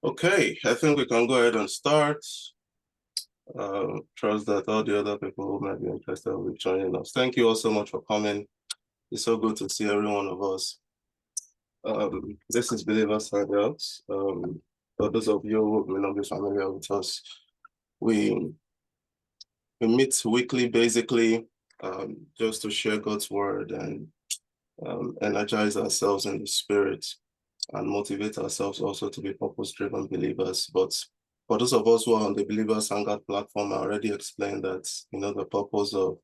Okay, I think we can go ahead and start. Trust that all the other people who might be interested will be joining us. Thank you all so much for coming. It's so good to see every one of us. This is Believers Hangout. For those of you who may not be familiar with us, we meet weekly, basically, just to share God's word and energize ourselves in the spirit and motivate ourselves also to be purpose-driven believers. But for those of us who are on the Believers Hangout platform, I already explained that, the purpose of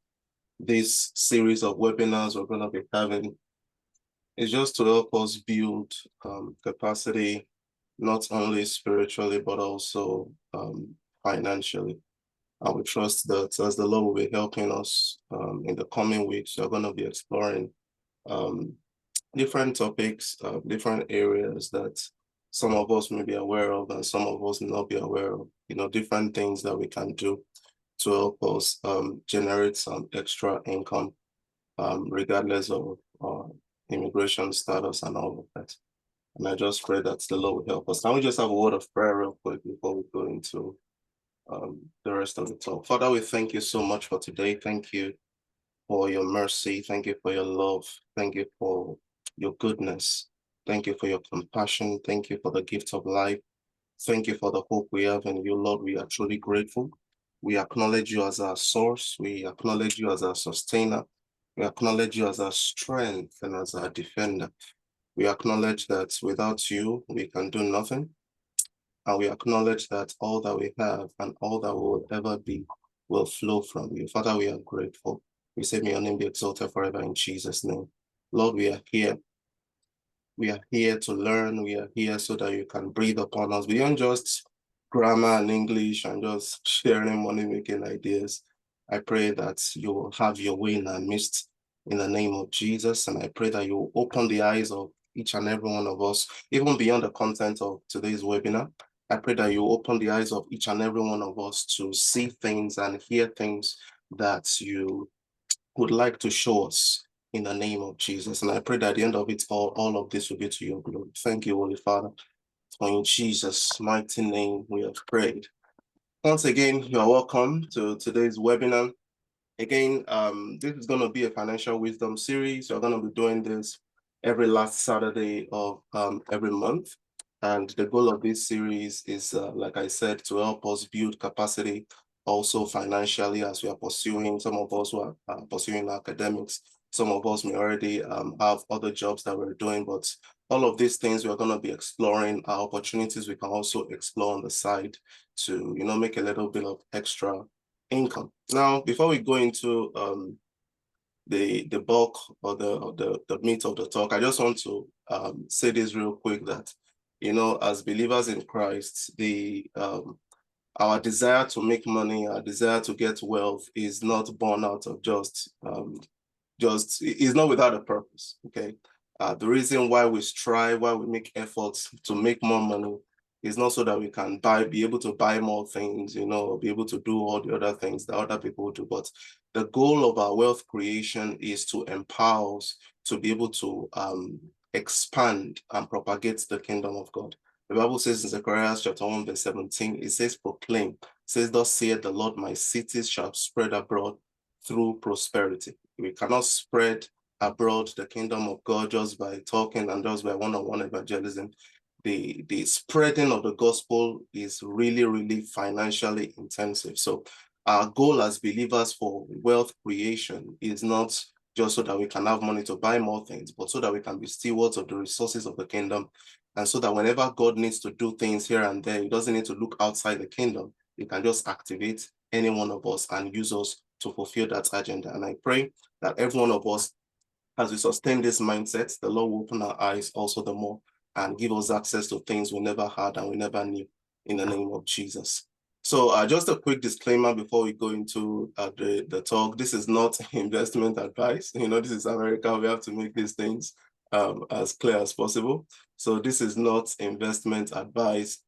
this series of webinars we're going to be having is just to help us build capacity, not only spiritually, but also financially. And we trust that as the Lord will be helping us in the coming weeks, we're going to be exploring um, different topics, different areas that some of us may be aware of and some of us may not be aware of, different things that we can do to help us generate some extra income, regardless of immigration status and all of that. And I just pray that the Lord will help us. Can we just have a word of prayer real quick before we go into the rest of the talk? Father, we thank you so much for today. Thank you for your mercy. Thank you for your love. Thank you for your goodness. Thank you for your compassion. Thank you for the gift of life. Thank you for the hope we have in you, Lord. We are truly grateful. We acknowledge you as our source. We acknowledge you as our sustainer. We acknowledge you as our strength and as our defender. We acknowledge that without you, we can do nothing. And we acknowledge that all that we have and all that we will ever be will flow from you. Father, we are grateful. We say, may your name be exalted forever in Jesus' name. Lord, we are here. We are here to learn. We are here so that you can breathe upon us beyond just grammar and English and just sharing money-making ideas. I pray that you will have your way in our midst in the name of Jesus. And I pray that you will open the eyes of each and every one of us, even beyond the content of today's webinar. I pray that you open the eyes of each and every one of us to see things and hear things that you would like to show us in the name of Jesus. And I pray that at the end of it all of this will be to your glory. Thank you, Holy Father. For in Jesus' mighty name we have prayed. Once again, you are welcome to today's webinar. Again, this is going to be a financial wisdom series. We're going to be doing this every last Saturday of every month. And the goal of this series is, like I said, to help us build capacity also financially as we are pursuing. Some of us who are pursuing academics. Some of us may already have other jobs that we're doing, but all of these things we're going to be exploring are opportunities we can also explore on the side to, make a little bit of extra income. Now, before we go into the bulk or the meat of the talk, I just want to say this real quick that, as believers in Christ, our desire to make money, our desire to get wealth is not born out of is not without a purpose. Okay. The reason why we strive, why we make efforts to make more money is not so that we can be able to buy more things, be able to do all the other things that other people do. But the goal of our wealth creation is to empower us to be able to expand and propagate the kingdom of God. The Bible says in Zechariah chapter 1, verse 17, it says, proclaim, it says, thus saith the Lord, my cities shall spread abroad through prosperity. We cannot spread abroad the kingdom of God just by talking and just by one-on-one evangelism. The spreading of the gospel is really, really financially intensive. So our goal as believers for wealth creation is not just so that we can have money to buy more things, but so that we can be stewards of the resources of the kingdom. And so that whenever God needs to do things here and there, he doesn't need to look outside the kingdom. He can just activate any one of us and use us to fulfill that agenda. And I pray that every one of us, as we sustain this mindset, the Lord will open our eyes also the more and give us access to things we never had and we never knew in the name of Jesus. So just a quick disclaimer before we go into the talk. This is not investment advice. This is America. We have to make these things as clear as possible. So this is not investment advice.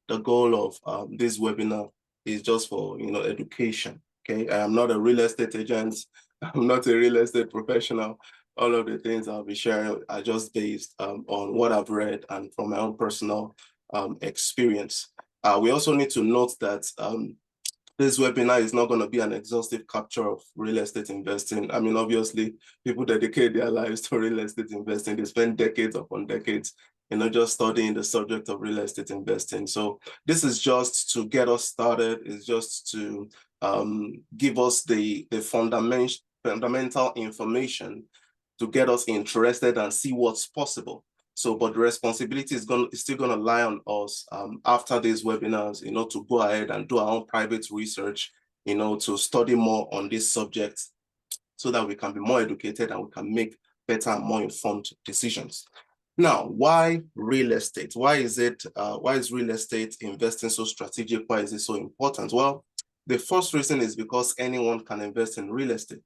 The goal of this webinar is just for, education. Okay, I am not a real estate agent. I'm not a real estate professional. All of the things I'll be sharing are just based on what I've read and from my own personal experience. We also need to note that this webinar is not going to be an exhaustive capture of real estate investing. I mean, obviously, people dedicate their lives to real estate investing. They spend decades upon decades, just studying the subject of real estate investing. So this is just to get us started. It's just to give us the fundamental information to get us interested and see what's possible. So, but the responsibility is still going to lie on us after these webinars, to go ahead and do our own private research, to study more on this subject so that we can be more educated and we can make better and more informed decisions. Now, why real estate? Why is real estate investing so strategic? Why is it so important? Well, the first reason is because anyone can invest in real estate,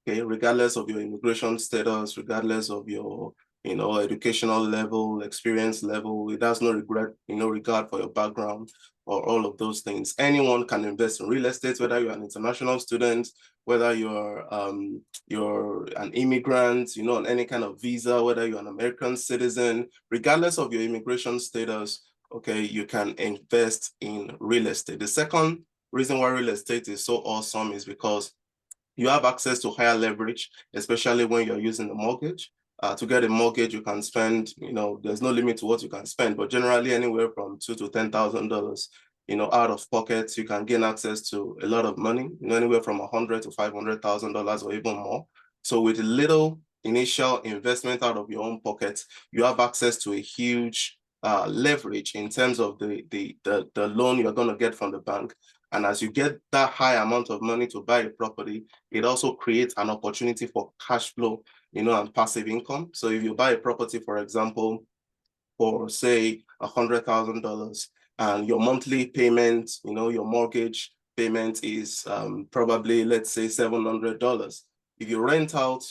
okay, regardless of your immigration status, regardless of your educational level, experience level. It has no regard for your background or all of those things. Anyone can invest in real estate, whether you're an international student, whether you're an immigrant, on any kind of visa, whether you're an American citizen, regardless of your immigration status, okay, you can invest in real estate. The second reason why real estate is so awesome is because you have access to higher leverage, especially when you're using a mortgage. To get a mortgage, you can spend, there's no limit to what you can spend, but generally anywhere from $2,000 to $10,000, out of pocket, you can gain access to a lot of money, anywhere from $100,000 to $500,000 or even more. So with a little initial investment out of your own pocket, you have access to a huge leverage in terms of the loan you're going to get from the bank. And as you get that high amount of money to buy a property, it also creates an opportunity for cash flow, and passive income. So if you buy a property, for example, for say $100,000 and your monthly payment, your mortgage payment is probably, let's say, $700. If you rent out,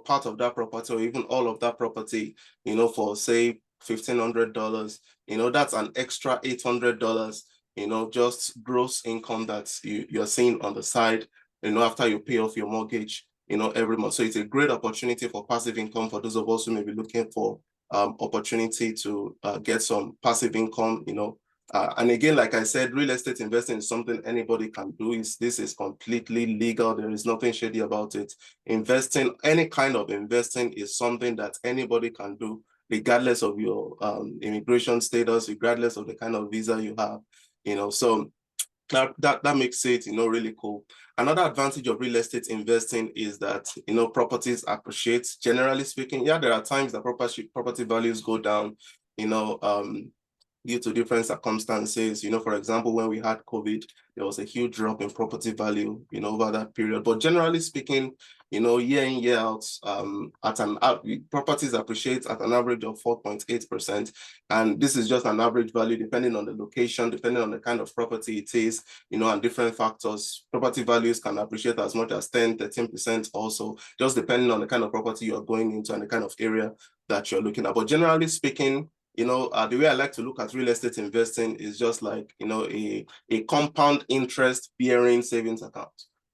part of that property or even all of that property, for say $1,500, that's an extra $800, just gross income that you're seeing on the side, after you pay off your mortgage, every month. So it's a great opportunity for passive income for those of us who may be looking for opportunity to get some passive income, and again, like I said, real estate investing is something anybody can do. This is completely legal. There is nothing shady about it. Investing, any kind of investing, is something that anybody can do, regardless of your immigration status, regardless of the kind of visa you have, so that makes it, really cool. Another advantage of real estate investing is that, properties appreciate. Generally speaking, yeah, there are times that property values go down, due to different circumstances. For example, when we had COVID, there was a huge drop in property value, over that period. But generally speaking, year in, year out, properties appreciate at an average of 4.8%. And this is just an average value depending on the location, depending on the kind of property it is, and different factors. Property values can appreciate as much as 10, 13% also, just depending on the kind of property you're going into and the kind of area that you're looking at. But generally speaking, the way I like to look at real estate investing is just like, a compound interest bearing savings account.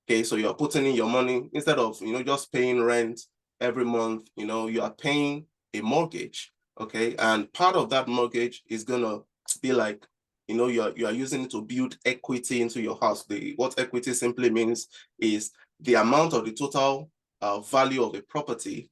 Okay, so you're putting in your money instead of, just paying rent every month, you are paying a mortgage. Okay, and part of that mortgage is going to be like, you are using it to build equity into your house. What equity simply means is the amount of the total value of the property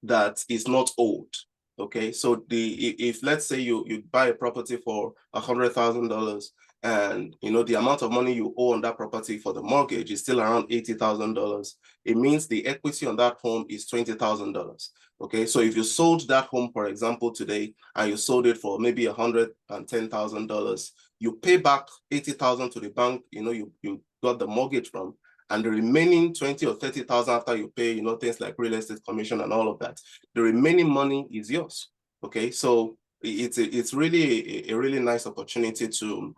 that is not owed. Okay, so if let's say you buy a property for $100,000 and the amount of money you owe on that property for the mortgage is still around $80,000, it means the equity on that home is $20,000. Okay, so if you sold that home, for example, today, and you sold it for maybe $110,000, you pay back $80,000 to the bank, you got the mortgage from, and the remaining 20 or 30,000 after you pay, things like real estate commission and all of that, the remaining money is yours. Okay, so it's really a really nice opportunity to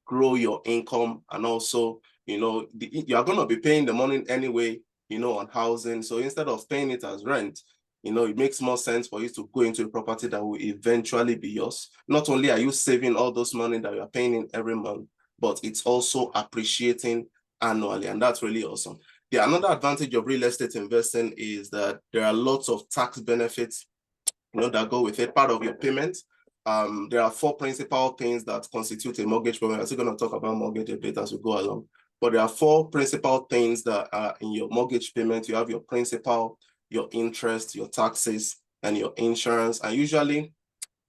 grow your income, and also, you're going to be paying the money anyway, on housing. So instead of paying it as rent, it makes more sense for you to go into a property that will eventually be yours. Not only are you saving all those money that you're paying in every month, but it's also appreciating annually, and that's really awesome. Another advantage of real estate investing is that there are lots of tax benefits, that go with it. Part of your payment there are four principal things that constitute a mortgage payment. I'm still going to talk about mortgage a bit as we go along. But there are four principal things that are in your mortgage payment. You have your principal, your interest, your taxes, and your insurance. And usually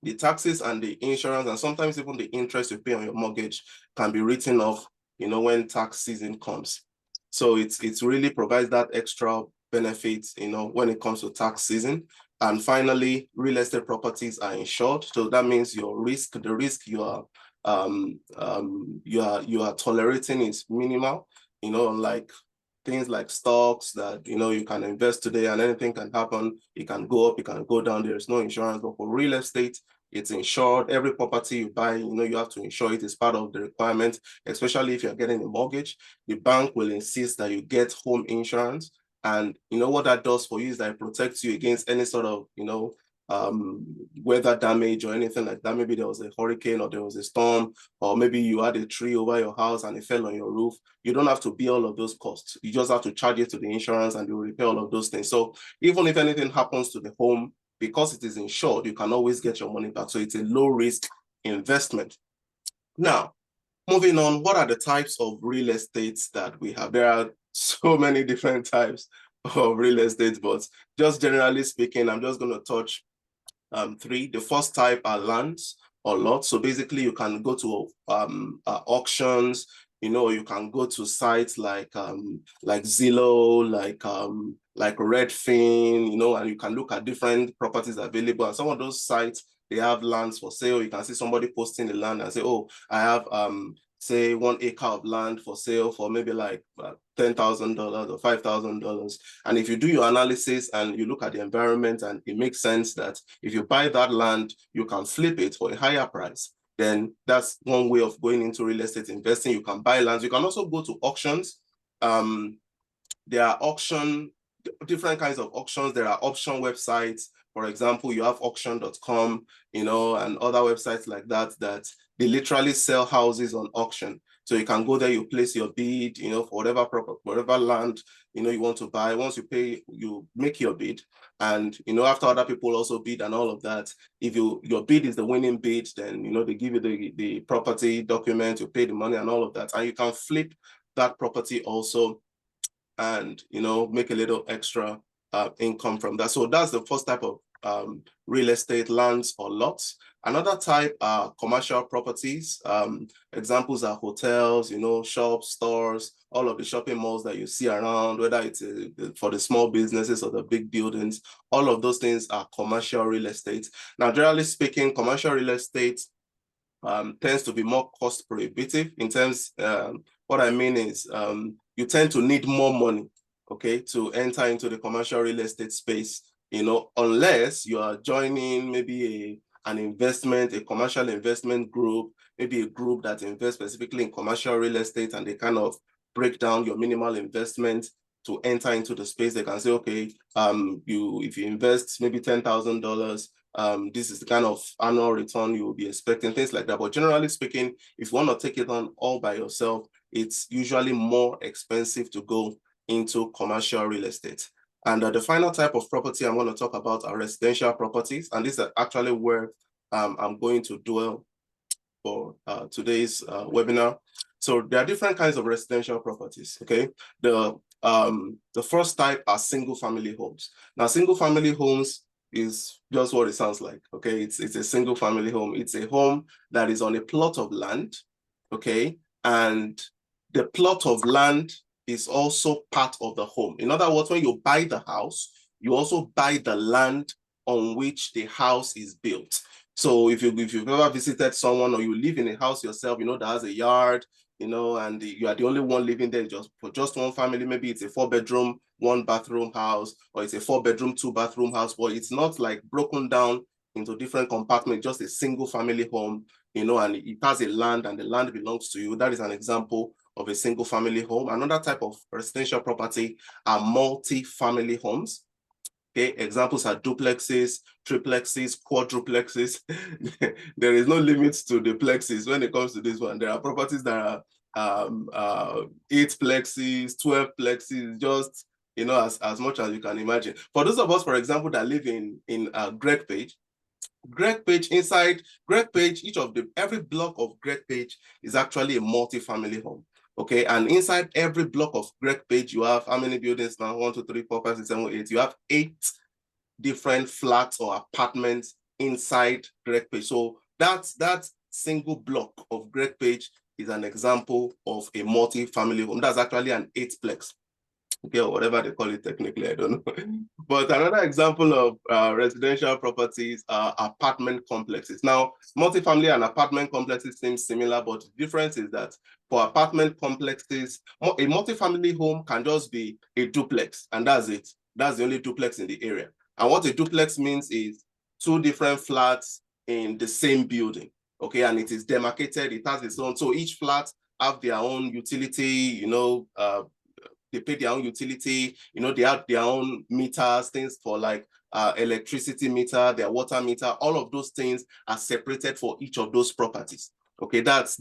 the taxes and the insurance, and sometimes even the interest you pay on your mortgage, can be written off, when tax season comes. So it's really provides that extra benefit, when it comes to tax season. And finally, real estate properties are insured. So that means the risk you are tolerating is minimal, unlike things like stocks that, you can invest today and anything can happen. It can go up, it can go down. There's no insurance. But for real estate, it's insured. Every property you buy, you have to insure it. It's part of the requirement, especially if you're getting a mortgage. The bank will insist that you get home insurance. And what that does for you is that it protects you against any sort of, weather damage or anything like that. Maybe there was a hurricane or there was a storm, or maybe you had a tree over your house and it fell on your roof. You don't have to bear all of those costs. You just have to charge it to the insurance and they will repair all of those things. So even if anything happens to the home, because it is insured, you can always get your money back. So it's a low risk investment. Now, moving on, what are the types of real estates that we have? There are so many different types of real estate, but just generally speaking, I'm just going to touch three. The first type are lands or lots. So basically, you can go to auctions. You can go to sites like Zillow, like Redfin, and you can look at different properties available. And some of those sites, they have lands for sale. You can see somebody posting the land and say, oh, I have say 1 acre of land for sale for maybe like $10,000 or $5,000. And if you do your analysis and you look at the environment and it makes sense that if you buy that land, you can flip it for a higher price, then that's one way of going into real estate investing. You can buy lands. You can also go to auctions. There are different kinds of auctions. There are auction websites. For example, you have auction.com, and other websites like that they literally sell houses on auction. So you can go there, you place your bid, for whatever land, you want to buy. Once you pay, you make your bid. And, after other people also bid and all of that, if your bid is the winning bid, then, they give you the property document, you pay the money and all of that. And you can flip that property also and, make a little extra income from that. So that's the first type of real estate, lands or lots. Another type are commercial properties. Examples are hotels, shops, stores, all of the shopping malls that you see around, whether it's for the small businesses or the big buildings. All of those things are commercial real estate. Now, generally speaking, commercial real estate tends to be more cost prohibitive in terms, what I mean is you tend to need more money, okay, to enter into the commercial real estate space, unless you are joining maybe a commercial investment group, maybe a group that invests specifically in commercial real estate, and they kind of break down your minimal investment to enter into the space. They can say, okay, if you invest maybe $10,000, this is the kind of annual return you will be expecting, things like that. But generally speaking, if you want to take it on all by yourself, it's usually more expensive to go into commercial real estate. And the final type of property I'm going to talk about are residential properties. And this is actually where I'm going to dwell for today's webinar. So there are different kinds of residential properties, okay? The first type are single family homes. Now, single family homes is just what it sounds like, okay? It's a single family home. It's a home that is on a plot of land, okay? And the plot of land is also part of the home. In other words, when you buy the house, you also buy the land on which the house is built. So if you've ever visited someone or you live in a house yourself, that has a yard, and you are the only one living there for just one family, maybe it's a 4-bedroom, 1-bathroom house, or it's a 4-bedroom, 2-bathroom house, but it's not like broken down into different compartments, just a single family home, and it has a land and the land belongs to you. That is an example of a single family home. Another type of residential property are multi-family homes. Okay, examples are duplexes, triplexes, quadruplexes. There is no limit to the plexes when it comes to this one. There are properties that are 8 plexes, 12 plexes, just as much as you can imagine. For those of us, for example, that live in Greg Page, Greg Page, inside Greg Page, every block of Greg Page is actually a multi-family home. Okay, and inside every block of Greg Page, you have how many buildings now? 1, 2, 3, 4, 5, 6, 7, 8. You have 8 different flats or apartments inside Greg Page. So that single block of Greg Page is an example of a multi-family home. That's actually an 8-plex. Okay, or whatever they call it technically, I don't know. But another example of residential properties are apartment complexes. Now, multifamily and apartment complexes seem similar, but the difference is that for apartment complexes, a multifamily home can just be a duplex, and that's it. That's the only duplex in the area. And what a duplex means is 2 different flats in the same building. Okay, and it is demarcated, it has its own. So each flat have their own utility, they pay their own utility, they have their own meters, things for like electricity meter, their water meter, all of those things are separated for each of those properties. Okay, that's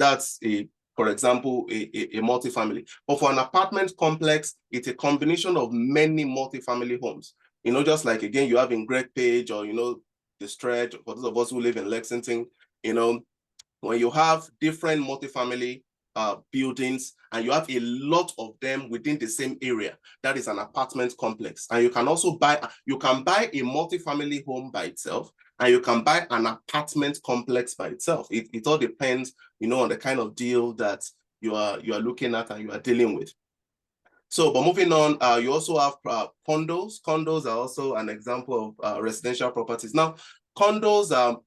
for example, a multifamily. But for an apartment complex, it's a combination of many multifamily homes. Just like, again, you have in Greg Page or, the Stretch, for those of us who live in Lexington, when you have different multifamily buildings and you have a lot of them within the same area, that is an apartment complex. And you can also buy a multifamily home by itself, and you can buy an apartment complex by itself. It all depends, on the kind of deal that you are looking at and you are dealing with. So, but moving on, you also have condos. Condos are also an example of residential properties. Now, condos are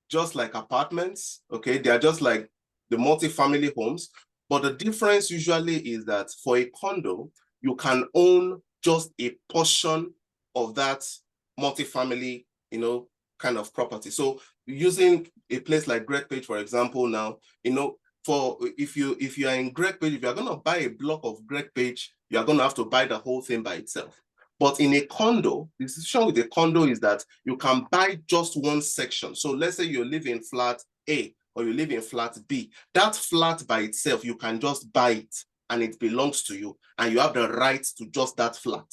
just like apartments, okay? They are just like the multifamily homes, but the difference usually is that for a condo, you can own just a portion of that multifamily, kind of property. So using a place like Greg Page, for example, now, if you are in Greg Page, if you're going to buy a block of Greg Page, you're going to have to buy the whole thing by itself. But in a condo, the situation with a condo is that you can buy just one section. So let's say you live in flat A or you live in flat B. That flat by itself, you can just buy it and it belongs to you. And you have the right to just that flat.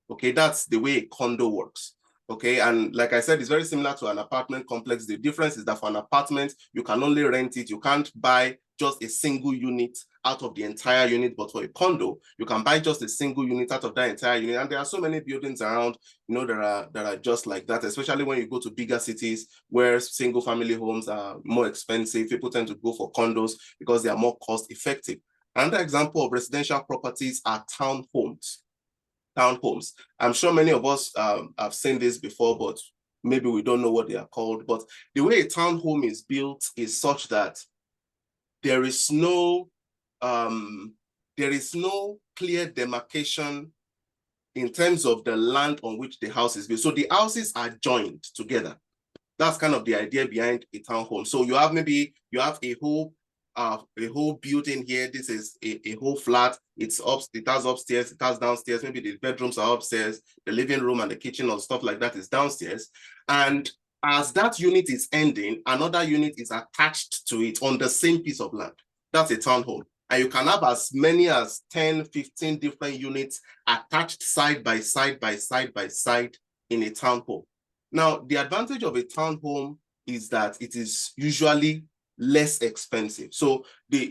Okay, that's the way a condo works. Okay, and like I said, it's very similar to an apartment complex. The difference is that for an apartment, you can only rent it. You can't buy just a single unit out of the entire unit, but for a condo, you can buy just a single unit out of that entire unit. And there are so many buildings around, that are just like that, especially when you go to bigger cities where single family homes are more expensive. People tend to go for condos because they are more cost effective. Another example of residential properties are townhomes. Townhomes. I'm sure many of us have seen this before, but maybe we don't know what they are called. But the way a townhome is built is such that there is no clear demarcation in terms of the land on which the house is built. So the houses are joined together. That's kind of the idea behind a townhome. So you have a whole building here. This is a whole flat. It has upstairs, it has downstairs. Maybe the bedrooms are upstairs, the living room and the kitchen or stuff like that is downstairs. And as that unit is ending, another unit is attached to it on the same piece of land. That's a townhome. And you can have as many as 10, 15 different units attached side by side in a townhome. Now, the advantage of a townhome is that it is usually less expensive. So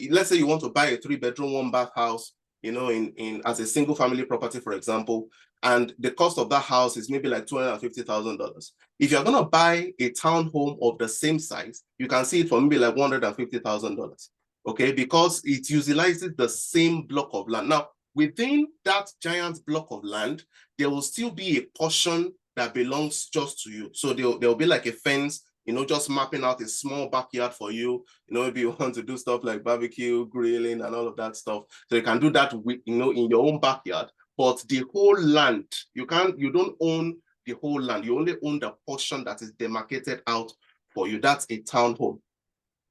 let's say you want to buy a 3-bedroom, 1-bath house, in as a single family property, for example, and the cost of that house is maybe like $250,000. If you're going to buy a townhome of the same size, you can see it for maybe like $150,000. Okay, because it utilizes the same block of land. Now, within that giant block of land, there will still be a portion that belongs just to you. So there'll be like a fence, just mapping out a small backyard for you. Maybe you want to do stuff like barbecue, grilling, and all of that stuff. So you can do that with, in your own backyard. But the whole land, you don't own the whole land. You only own the portion that is demarcated out for you. That's a townhome.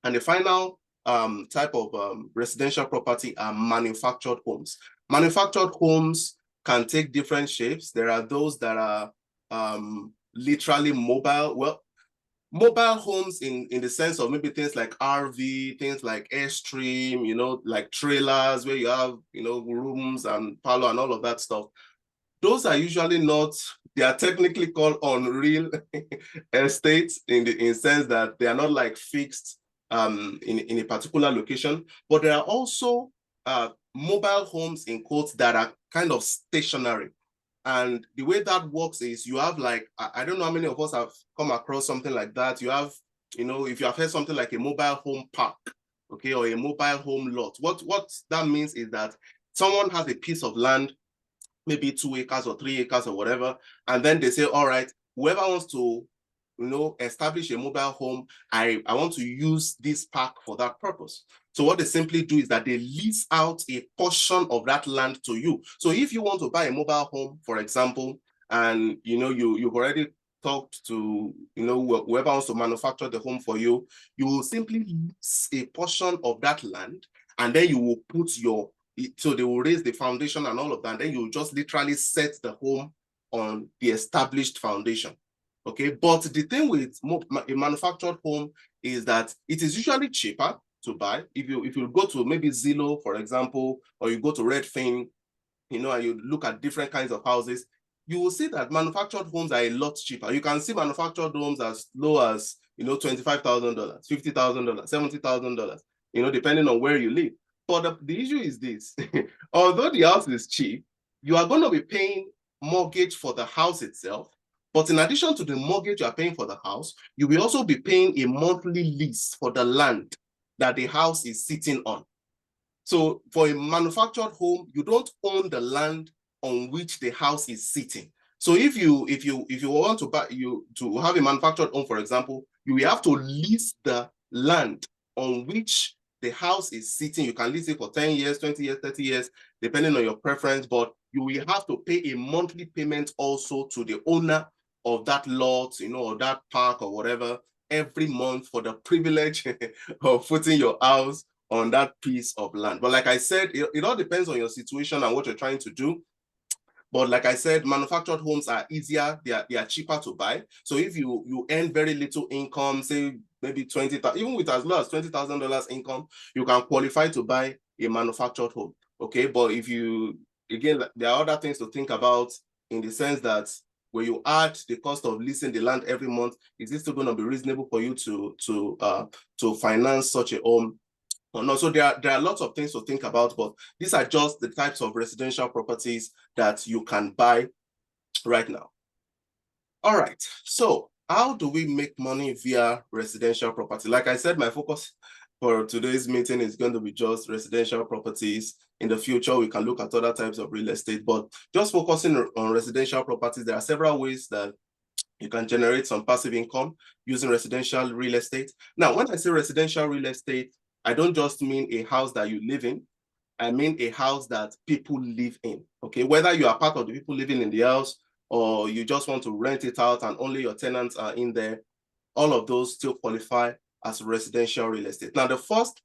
And the final type of residential property are manufactured homes. Manufactured homes can take different shapes. There are those that are literally mobile. Well, mobile homes in the sense of maybe things like RV, things like Airstream, like trailers where you have, rooms and parlor and all of that stuff. Those are usually not they are technically called on real estates in the sense that they are not like fixed in a particular location, but there are also mobile homes in quotes that are kind of stationary. And the way that works is you have like, I don't know how many of us have come across something like that. You have, if you have heard something like a mobile home park, okay, or a mobile home lot, what that means is that someone has a piece of land, maybe 2 acres or 3 acres or whatever, and then they say, all right, whoever wants to, establish a mobile home, I want to use this park for that purpose. So what they simply do is that they lease out a portion of that land to you. So if you want to buy a mobile home, for example, and you've already talked to whoever wants to manufacture the home for you, you will simply lease a portion of that land, and then you will put so they will raise the foundation and all of that. Then you just literally set the home on the established foundation. Okay, but the thing with a manufactured home is that it is usually cheaper to buy. If you go to maybe Zillow, for example, or you go to Redfin, and you look at different kinds of houses, you will see that manufactured homes are a lot cheaper. You can see manufactured homes as low as $25,000, $50,000, $70,000, depending on where you live. But the issue is this: although the house is cheap, you are going to be paying mortgage for the house itself. But in addition to the mortgage you are paying for the house, you will also be paying a monthly lease for the land that the house is sitting on. So for a manufactured home, you don't own the land on which the house is sitting. So if you want to have a manufactured home, for example, you will have to lease the land on which the house is sitting. You can lease it for 10 years, 20 years, 30 years, depending on your preference, but you will have to pay a monthly payment also to the owner of that lot, or that park or whatever, every month for the privilege of putting your house on that piece of land. But like I said, it all depends on your situation and what you're trying to do. But like I said, manufactured homes are easier, they are cheaper to buy. So if you earn very little income, say maybe even with as low as $20,000 income, you can qualify to buy a manufactured home. Okay, but again, there are other things to think about, in the sense that when you add the cost of leasing the land every month, is it still going to be reasonable for you to finance such a home? Oh, no, so there are lots of things to think about, but these are just the types of residential properties that you can buy right now. All right, so how do we make money via residential property? Like I said, my focus for today's meeting is going to be just residential properties. In the future, we can look at other types of real estate, but just focusing on residential properties, there are several ways that you can generate some passive income using residential real estate. Now, when I say residential real estate, I don't just mean a house that you live in. I mean a house that people live in, okay? Whether you are part of the people living in the house or you just want to rent it out and only your tenants are in there, all of those still qualify as residential real estate. Now, the first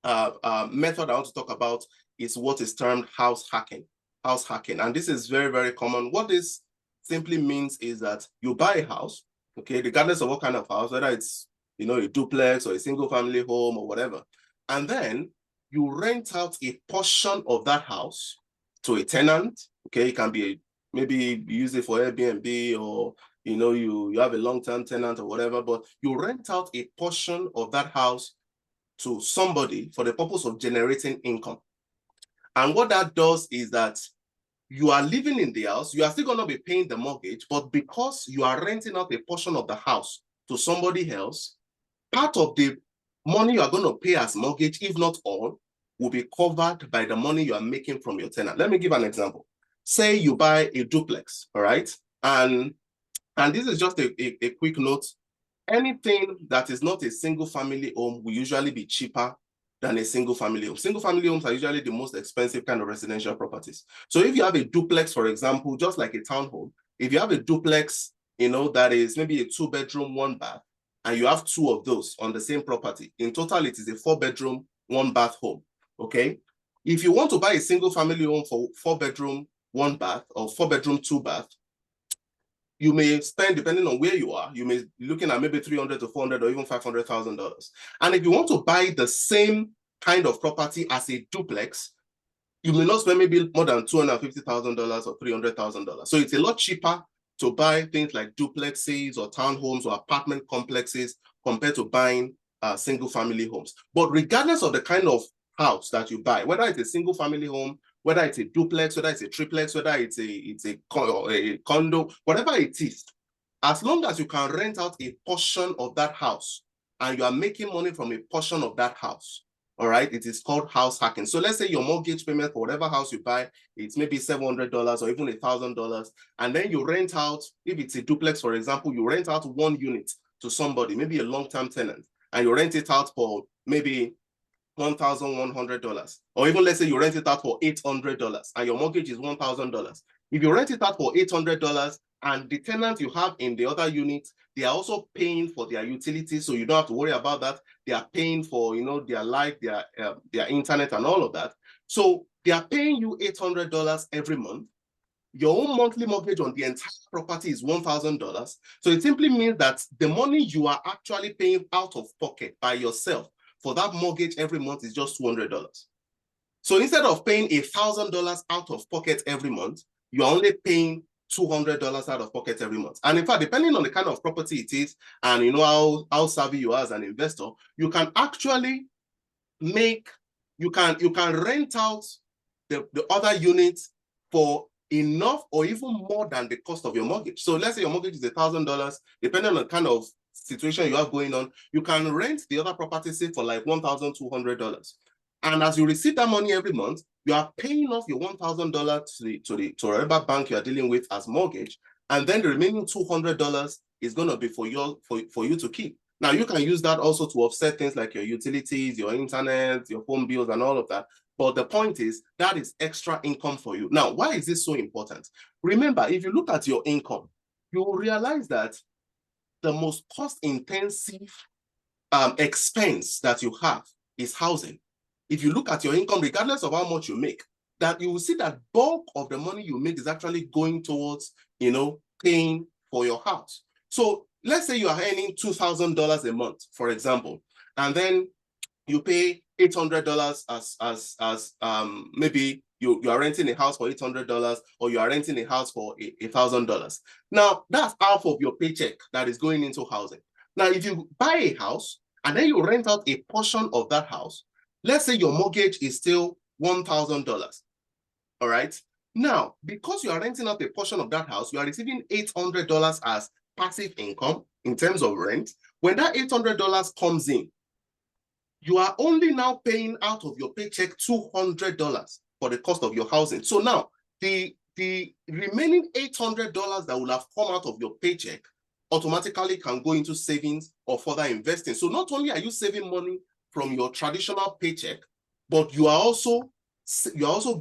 method I want to talk about is what is termed house hacking. House hacking, and this is very, very common. What this simply means is that you buy a house, okay, regardless of what kind of house, whether it's a duplex or a single family home or whatever, and then you rent out a portion of that house to a tenant. Okay, it can be maybe you use it for Airbnb, or you have a long-term tenant or whatever, but you rent out a portion of that house to somebody for the purpose of generating income. And what that does is that you are living in the house, you are still going to be paying the mortgage, but because you are renting out a portion of the house to somebody else, part of the money you are going to pay as mortgage, if not all, will be covered by the money you are making from your tenant. Let me give an example. Say you buy a duplex, all right? And this is just a quick note. Anything that is not a single family home will usually be cheaper than a single family home. Single family homes are usually the most expensive kind of residential properties. So if you have a duplex, for example, just like a townhome, if you have a duplex, that is maybe a 2-bedroom, 1-bath, and you have 2 of those on the same property, in total, it is a 4-bedroom, 1-bath home, okay? If you want to buy a single family home for 4-bedroom, 1-bath, or 4-bedroom, 2-bath, you may spend, depending on where you are, you may be looking at maybe $300,000 to $400,000 or even $500,000. And if you want to buy the same kind of property as a duplex, you may not spend maybe more than $250,000 or $300,000. So it's a lot cheaper to buy things like duplexes or townhomes or apartment complexes compared to buying single family homes. But regardless of the kind of house that you buy, whether it's a single family home, whether it's a duplex, whether it's a triplex, whether it's a condo, whatever it is, as long as you can rent out a portion of that house and you are making money from a portion of that house, all right, it is called house hacking. So let's say your mortgage payment for whatever house you buy, it's maybe $700 or even $1,000, and then you rent out, if it's a duplex, for example, you rent out one unit to somebody, maybe a long-term tenant, and you rent it out for maybe $1,100, or even let's say you rent it out for $800 and your mortgage is $1,000. If you rent it out for $800 and the tenant you have in the other unit, they are also paying for their utilities, so you don't have to worry about that. They are paying for, their light, their internet and all of that. So they are paying you $800 every month. Your own monthly mortgage on the entire property is $1,000. So it simply means that the money you are actually paying out of pocket by yourself for that mortgage every month is just $200. So instead of paying $1,000 out of pocket every month, you're only paying $200 out of pocket every month. And in fact, depending on the kind of property it is, and how savvy you are as an investor, you can actually you can rent out the other units for enough or even more than the cost of your mortgage. So let's say your mortgage is $1,000, depending on the kind of situation you have going on, you can rent the other property, say, for like $1,200. And as you receive that money every month, you are paying off your $1,000 to whatever bank you are dealing with as mortgage, and then the remaining $200 is going to be for you to keep. Now, you can use that also to offset things like your utilities, your internet, your phone bills, and all of that. But the point is, that is extra income for you. Now, why is this so important? Remember, if you look at your income, you will realize that the most cost-intensive expense that you have is housing. If you look at your income, regardless of how much you make, that you will see that bulk of the money you make is actually going towards, paying for your house. So let's say you are earning $2,000 a month, for example, and then you pay $800 as maybe you are renting a house for $800, or you are renting a house for $1,000. Now, that's half of your paycheck that is going into housing. Now, if you buy a house and then you rent out a portion of that house, let's say your mortgage is still $1,000. All right. Now, because you are renting out a portion of that house, you are receiving $800 as passive income in terms of rent. When that $800 comes in, you are only now paying out of your paycheck $200 for the cost of your housing. So now the remaining $800 that will have come out of your paycheck automatically can go into savings or further investing. So not only are you saving money from your traditional paycheck, but you are also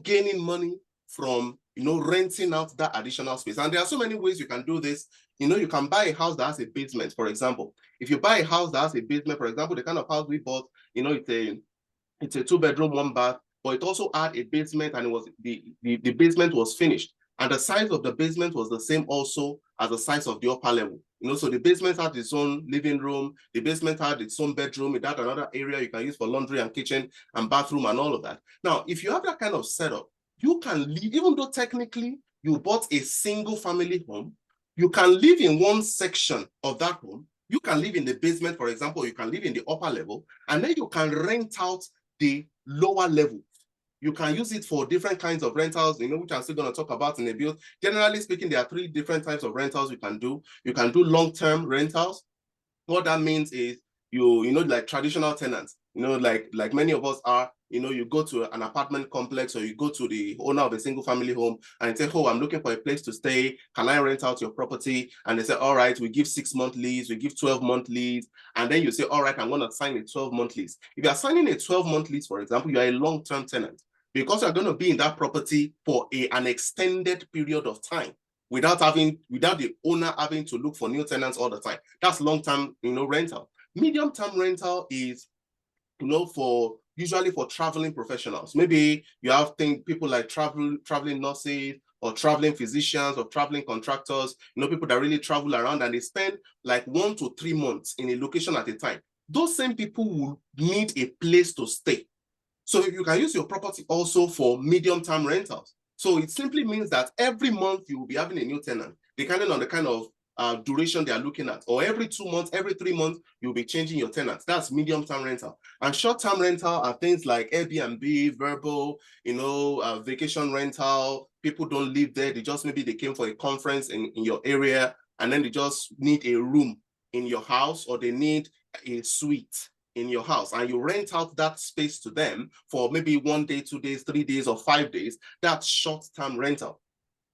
gaining money from renting out that additional space. And there are so many ways you can do this. You can buy a house that has a basement, for example. If you buy a house that has a basement, for example, the kind of house we bought, it's a 2-bedroom, 1-bath, but it also had a basement, and it was the basement was finished. And the size of the basement was the same also as the size of the upper level. So the basement had its own living room, the basement had its own bedroom, it had another area you can use for laundry and kitchen and bathroom and all of that. Now, if you have that kind of setup, you can live, even though technically you bought a single family home, you can live in one section of that home. You can live in the basement, for example, you can live in the upper level, and then you can rent out the lower level. You can use it for different kinds of rentals, which I'm still going to talk about in a bit. Generally speaking, there are 3 different types of rentals you can do. You can do long-term rentals. What that means is like traditional tenants, like many of us are, you go to an apartment complex, or you go to the owner of a single family home and say, oh, I'm looking for a place to stay. Can I rent out your property? And they say, all right, we give 6-month lease, we give 12-month lease. And then you say, all right, I'm going to sign a 12-month lease. If you're signing a 12-month lease, for example, you are a long-term tenant, because you're going to be in that property for an extended period of time without the owner having to look for new tenants all the time. That's long-term, rental. Medium-term rental is, usually for traveling professionals. Maybe you have people like traveling nurses, or traveling physicians, or traveling contractors, people that really travel around, and they spend like 1 to 3 months in a location at a time. Those same people will need a place to stay. So you can use your property also for medium-term rentals. So it simply means that every month you will be having a new tenant. depending on the kind of duration they are looking at. Or every 2 months, every 3 months, you'll be changing your tenants. That's medium-term rental. And short-term rental are things like Airbnb, Verbal, vacation rental. People don't live there. Maybe they came for a conference in your area, and then they just need a room in your house, or they need a suite in your house, and you rent out that space to them for maybe 1 day, 2 days, 3 days, or 5 days. That's short-term rental.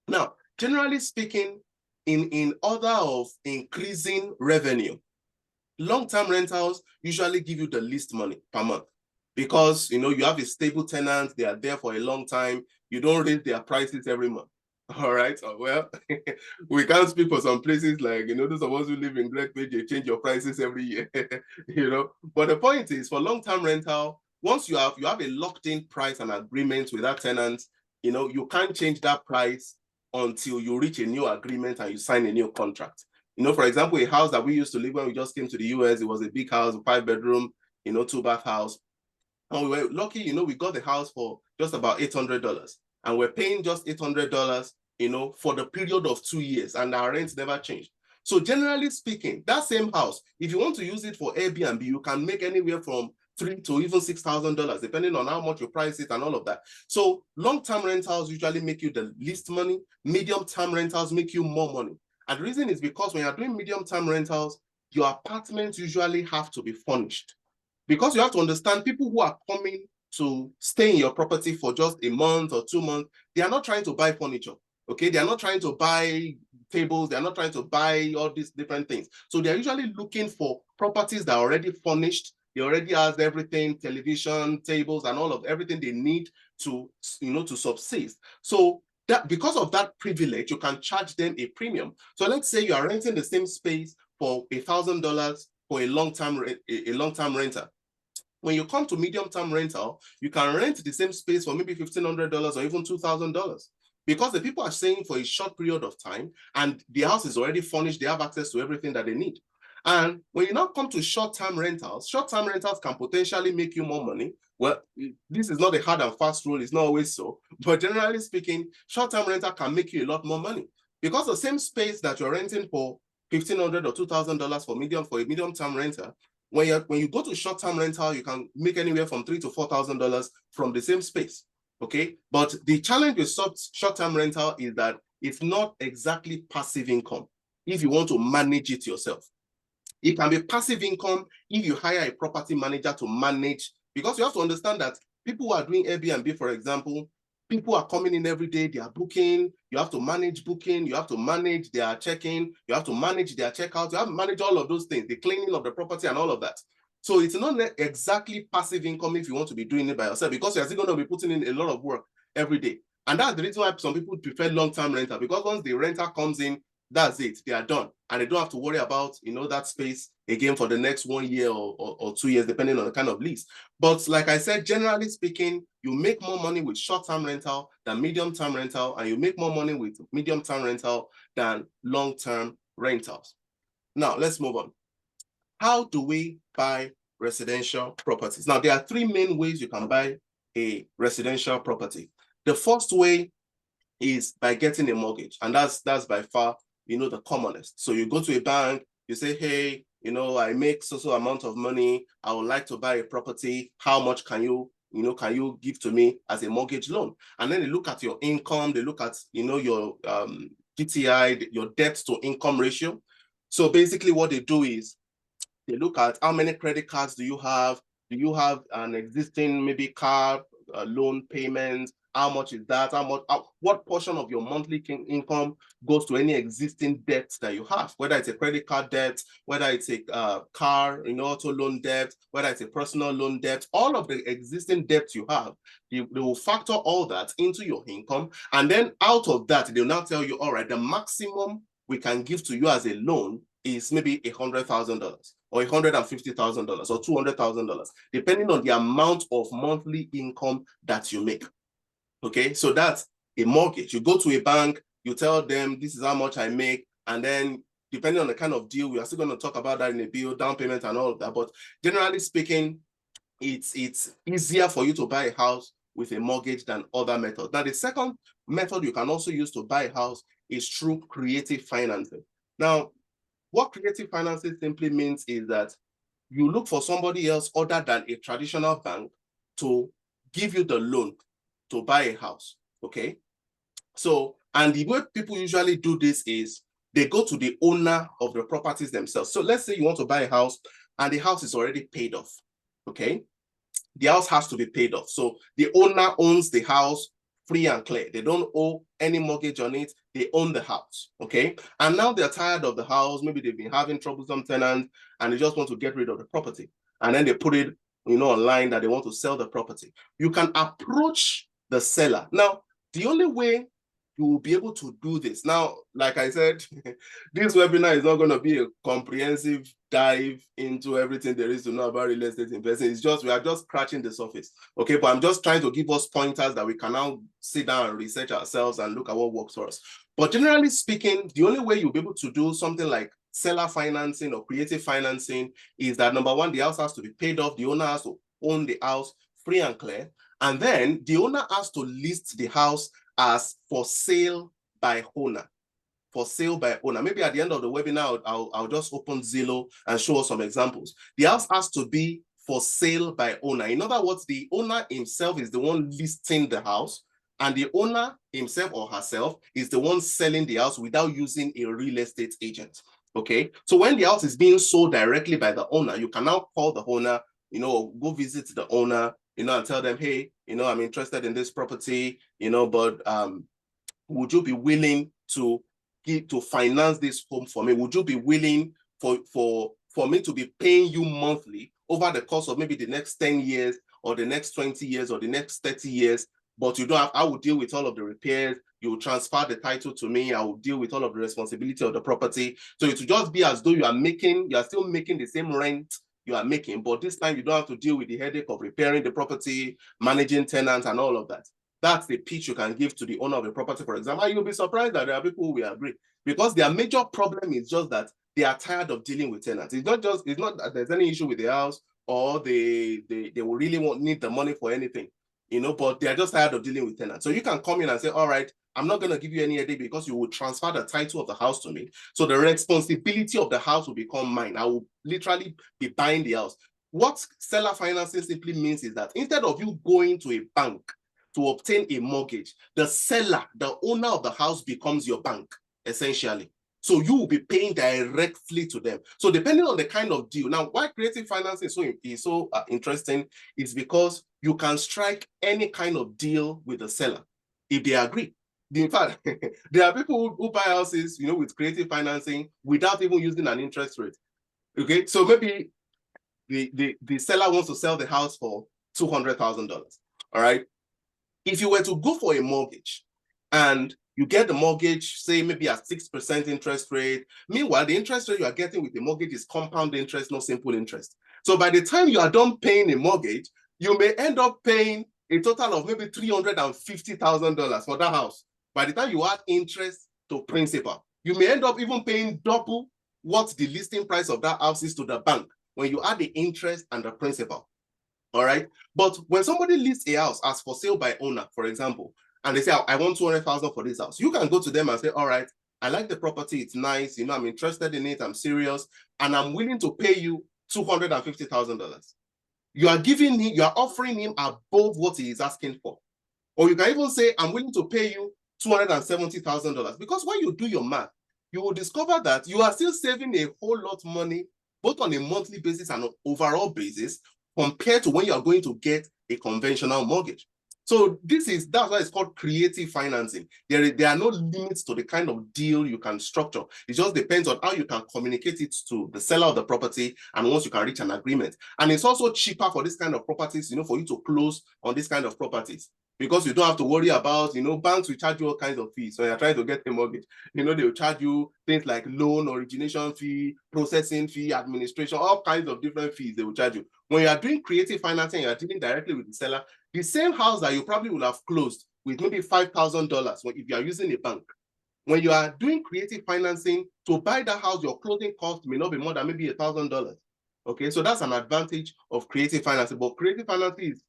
Now, generally speaking, in order of increasing revenue, long-term rentals usually give you the least money per month, because you have a stable tenant, they are there for a long time, you don't raise their prices every month. All right, well, we can't speak for some places like, those of us who live in Great Bay, they change your prices every year, But the point is, for long-term rental, once you have a locked-in price and agreement with that tenant, you can't change that price until you reach a new agreement and you sign a new contract. For example, a house that we used to live when we just came to the US, it was a big house, a 5-bedroom, 2-bath house. And we were lucky, we got the house for just about $800. And we're paying just $800, for the period of 2 years, and our rent never changed. So generally speaking, that same house, if you want to use it for Airbnb, you can make anywhere from $3,000 to even $6,000, depending on how much you price it and all of that. So long-term rentals usually make you the least money. Medium-term rentals make you more money. And the reason is because when you're doing medium-term rentals, your apartments usually have to be furnished. Because you have to understand, people who are coming to stay in your property for just a month or 2 months, they are not trying to buy furniture. Okay, they are not trying to buy tables, they are not trying to buy all these different things. So they're usually looking for properties that are already furnished. They already has everything, television, tables, and all of everything they need to, to subsist. So that, because of that privilege, you can charge them a premium. So let's say you are renting the same space for $1,000 for a long-term renter. When you come to medium-term rental, you can rent the same space for maybe $1,500 or even $2,000. Because the people are staying for a short period of time, and the house is already furnished, they have access to everything that they need. And when you now come to short-term rentals can potentially make you more money. Well, this is not a hard and fast rule, it's not always so. But generally speaking, short-term rental can make you a lot more money. Because the same space that you're renting for $1,500 or $2,000 for a medium-term renter, when you go to short-term rental, you can make anywhere from $3,000 to $4,000 from the same space. Okay, but the challenge with short-term rental is that it's not exactly passive income if you want to manage it yourself. It can be passive income if you hire a property manager to manage, because you have to understand that people who are doing Airbnb, for example, people are coming in every day, they are booking, you have to manage booking, you have to manage their check-in, you have to manage their checkout, you have to manage all of those things, the cleaning of the property and all of that. So it's not exactly passive income if you want to be doing it by yourself, because you're still going to be putting in a lot of work every day. And that's the reason why some people prefer long-term rental, because once the renter comes in, that's it, they are done. And they don't have to worry about, that space again for the next 1 year or 2 years, depending on the kind of lease. But like I said, generally speaking, you make more money with short-term rental than medium-term rental, and you make more money with medium-term rental than long-term rentals. Now, let's move on. How do we buy residential properties? Now, there are 3 main ways you can buy a residential property. The first way is by getting a mortgage, and that's by far, the commonest. So you go to a bank, you say, hey, I make so amount of money, I would like to buy a property. How much can you give to me as a mortgage loan? And then they look at your income, they look at, your DTI, your debt to income ratio. So basically what they do is they look at how many credit cards do you have? Do you have an existing maybe car loan payment? How much is that? What portion of your monthly income goes to any existing debts that you have? Whether it's a credit card debt, whether it's a car, auto loan debt, whether it's a personal loan debt, all of the existing debts you have, they will factor all that into your income. And then out of that, they'll now tell you, all right, the maximum we can give to you as a loan is maybe $100,000 or $150,000 or $200,000, depending on the amount of monthly income that you make. Okay, so that's a mortgage. You go to a bank, you tell them this is how much I make, and then depending on the kind of deal, we are still going to talk about that in a bill, down payment and all of that. But generally speaking, it's easier for you to buy a house with a mortgage than other methods. Now, the second method you can also use to buy a house is through creative financing. Now, what creative financing simply means is that you look for somebody else other than a traditional bank to give you the loan to buy a house, okay? So, and the way people usually do this is they go to the owner of the properties themselves. So let's say you want to buy a house and the house is already paid off, okay? The house has to be paid off. So the owner owns the house free and clear. They don't owe any mortgage on it. They own the house, okay? And now they're tired of the house. Maybe they've been having troublesome tenants and they just want to get rid of the property. And then they put it, online that they want to sell the property. You can approach the seller. Now, the only way you will be able to do this. Now, like I said, this webinar is not going to be a comprehensive dive into everything there is to know about real estate investing. It's just, we are just scratching the surface. Okay, but I'm just trying to give us pointers that we can now sit down and research ourselves and look at what works for us. But generally speaking, the only way you'll be able to do something like seller financing or creative financing is that, number one, the house has to be paid off. The owner has to own the house free and clear. And then the owner has to list the house as for sale by owner. For sale by owner. Maybe at the end of the webinar, I'll just open Zillow and show us some examples. The house has to be for sale by owner. In other words, the owner himself is the one listing the house, and the owner himself or herself is the one selling the house without using a real estate agent. Okay, so when the house is being sold directly by the owner, you can now call the owner, go visit the owner, and tell them, hey, I'm interested in this property, but would you be willing to finance this home for me? Would you be willing for me to be paying you monthly over the course of maybe the next 10 years or the next 20 years or the next 30 years? But you don't have, I will deal with all of the repairs. You will transfer the title to me. I will deal with all of the responsibility of the property. So it will just be as though you are still making the same rent you are making, but this time you don't have to deal with the headache of repairing the property, managing tenants, and all of that. That's the pitch you can give to the owner of the property, for example. And you'll be surprised that there are people who will agree, because their major problem is just that they are tired of dealing with tenants. It's not that there's any issue with the house or they will really need the money for anything, but they're just tired of dealing with tenants. So you can come in and say, all right, I'm not going to give you any headache because you will transfer the title of the house to me. So the responsibility of the house will become mine. I will literally be buying the house. What seller financing simply means is that instead of you going to a bank to obtain a mortgage, the seller, the owner of the house, becomes your bank, essentially. So you will be paying directly to them. So depending on the kind of deal. Now, why creative financing is so interesting is because you can strike any kind of deal with the seller if they agree. In fact, there are people who buy houses, with creative financing without even using an interest rate. Okay, so maybe the seller wants to sell the house for $200,000. All right. If you were to go for a mortgage and you get the mortgage, say maybe at 6% interest rate, meanwhile, the interest rate you are getting with the mortgage is compound interest, not simple interest. So by the time you are done paying a mortgage, you may end up paying a total of maybe $350,000 for that house. By the time you add interest to principal, you may end up even paying double what the listing price of that house is to the bank when you add the interest and the principal. All right. But when somebody lists a house as for sale by owner, for example, and they say, I want $200,000 for this house, you can go to them and say, all right, I like the property. It's nice. I'm interested in it. I'm serious. And I'm willing to pay you $250,000. You are offering him above what he is asking for. Or you can even say, I'm willing to pay you $270,000. Because when you do your math, you will discover that you are still saving a whole lot of money, both on a monthly basis and an overall basis, compared to when you are going to get a conventional mortgage. So that's why it's called creative financing. There are no limits to the kind of deal you can structure. It just depends on how you can communicate it to the seller of the property, and once you can reach an agreement. And it's also cheaper for this kind of properties, for you to close on this kind of properties, because you don't have to worry about, banks will charge you all kinds of fees. So you're trying to get a mortgage, they will charge you things like loan origination fee, processing fee, administration, all kinds of different fees they will charge you. When you are doing creative financing, you're dealing directly with the seller. The same house that you probably would have closed with maybe $5,000 if you are using a bank. When you are doing creative financing, to buy that house, your closing cost may not be more than maybe $1,000. Okay, so that's an advantage of creative financing. But creative financing is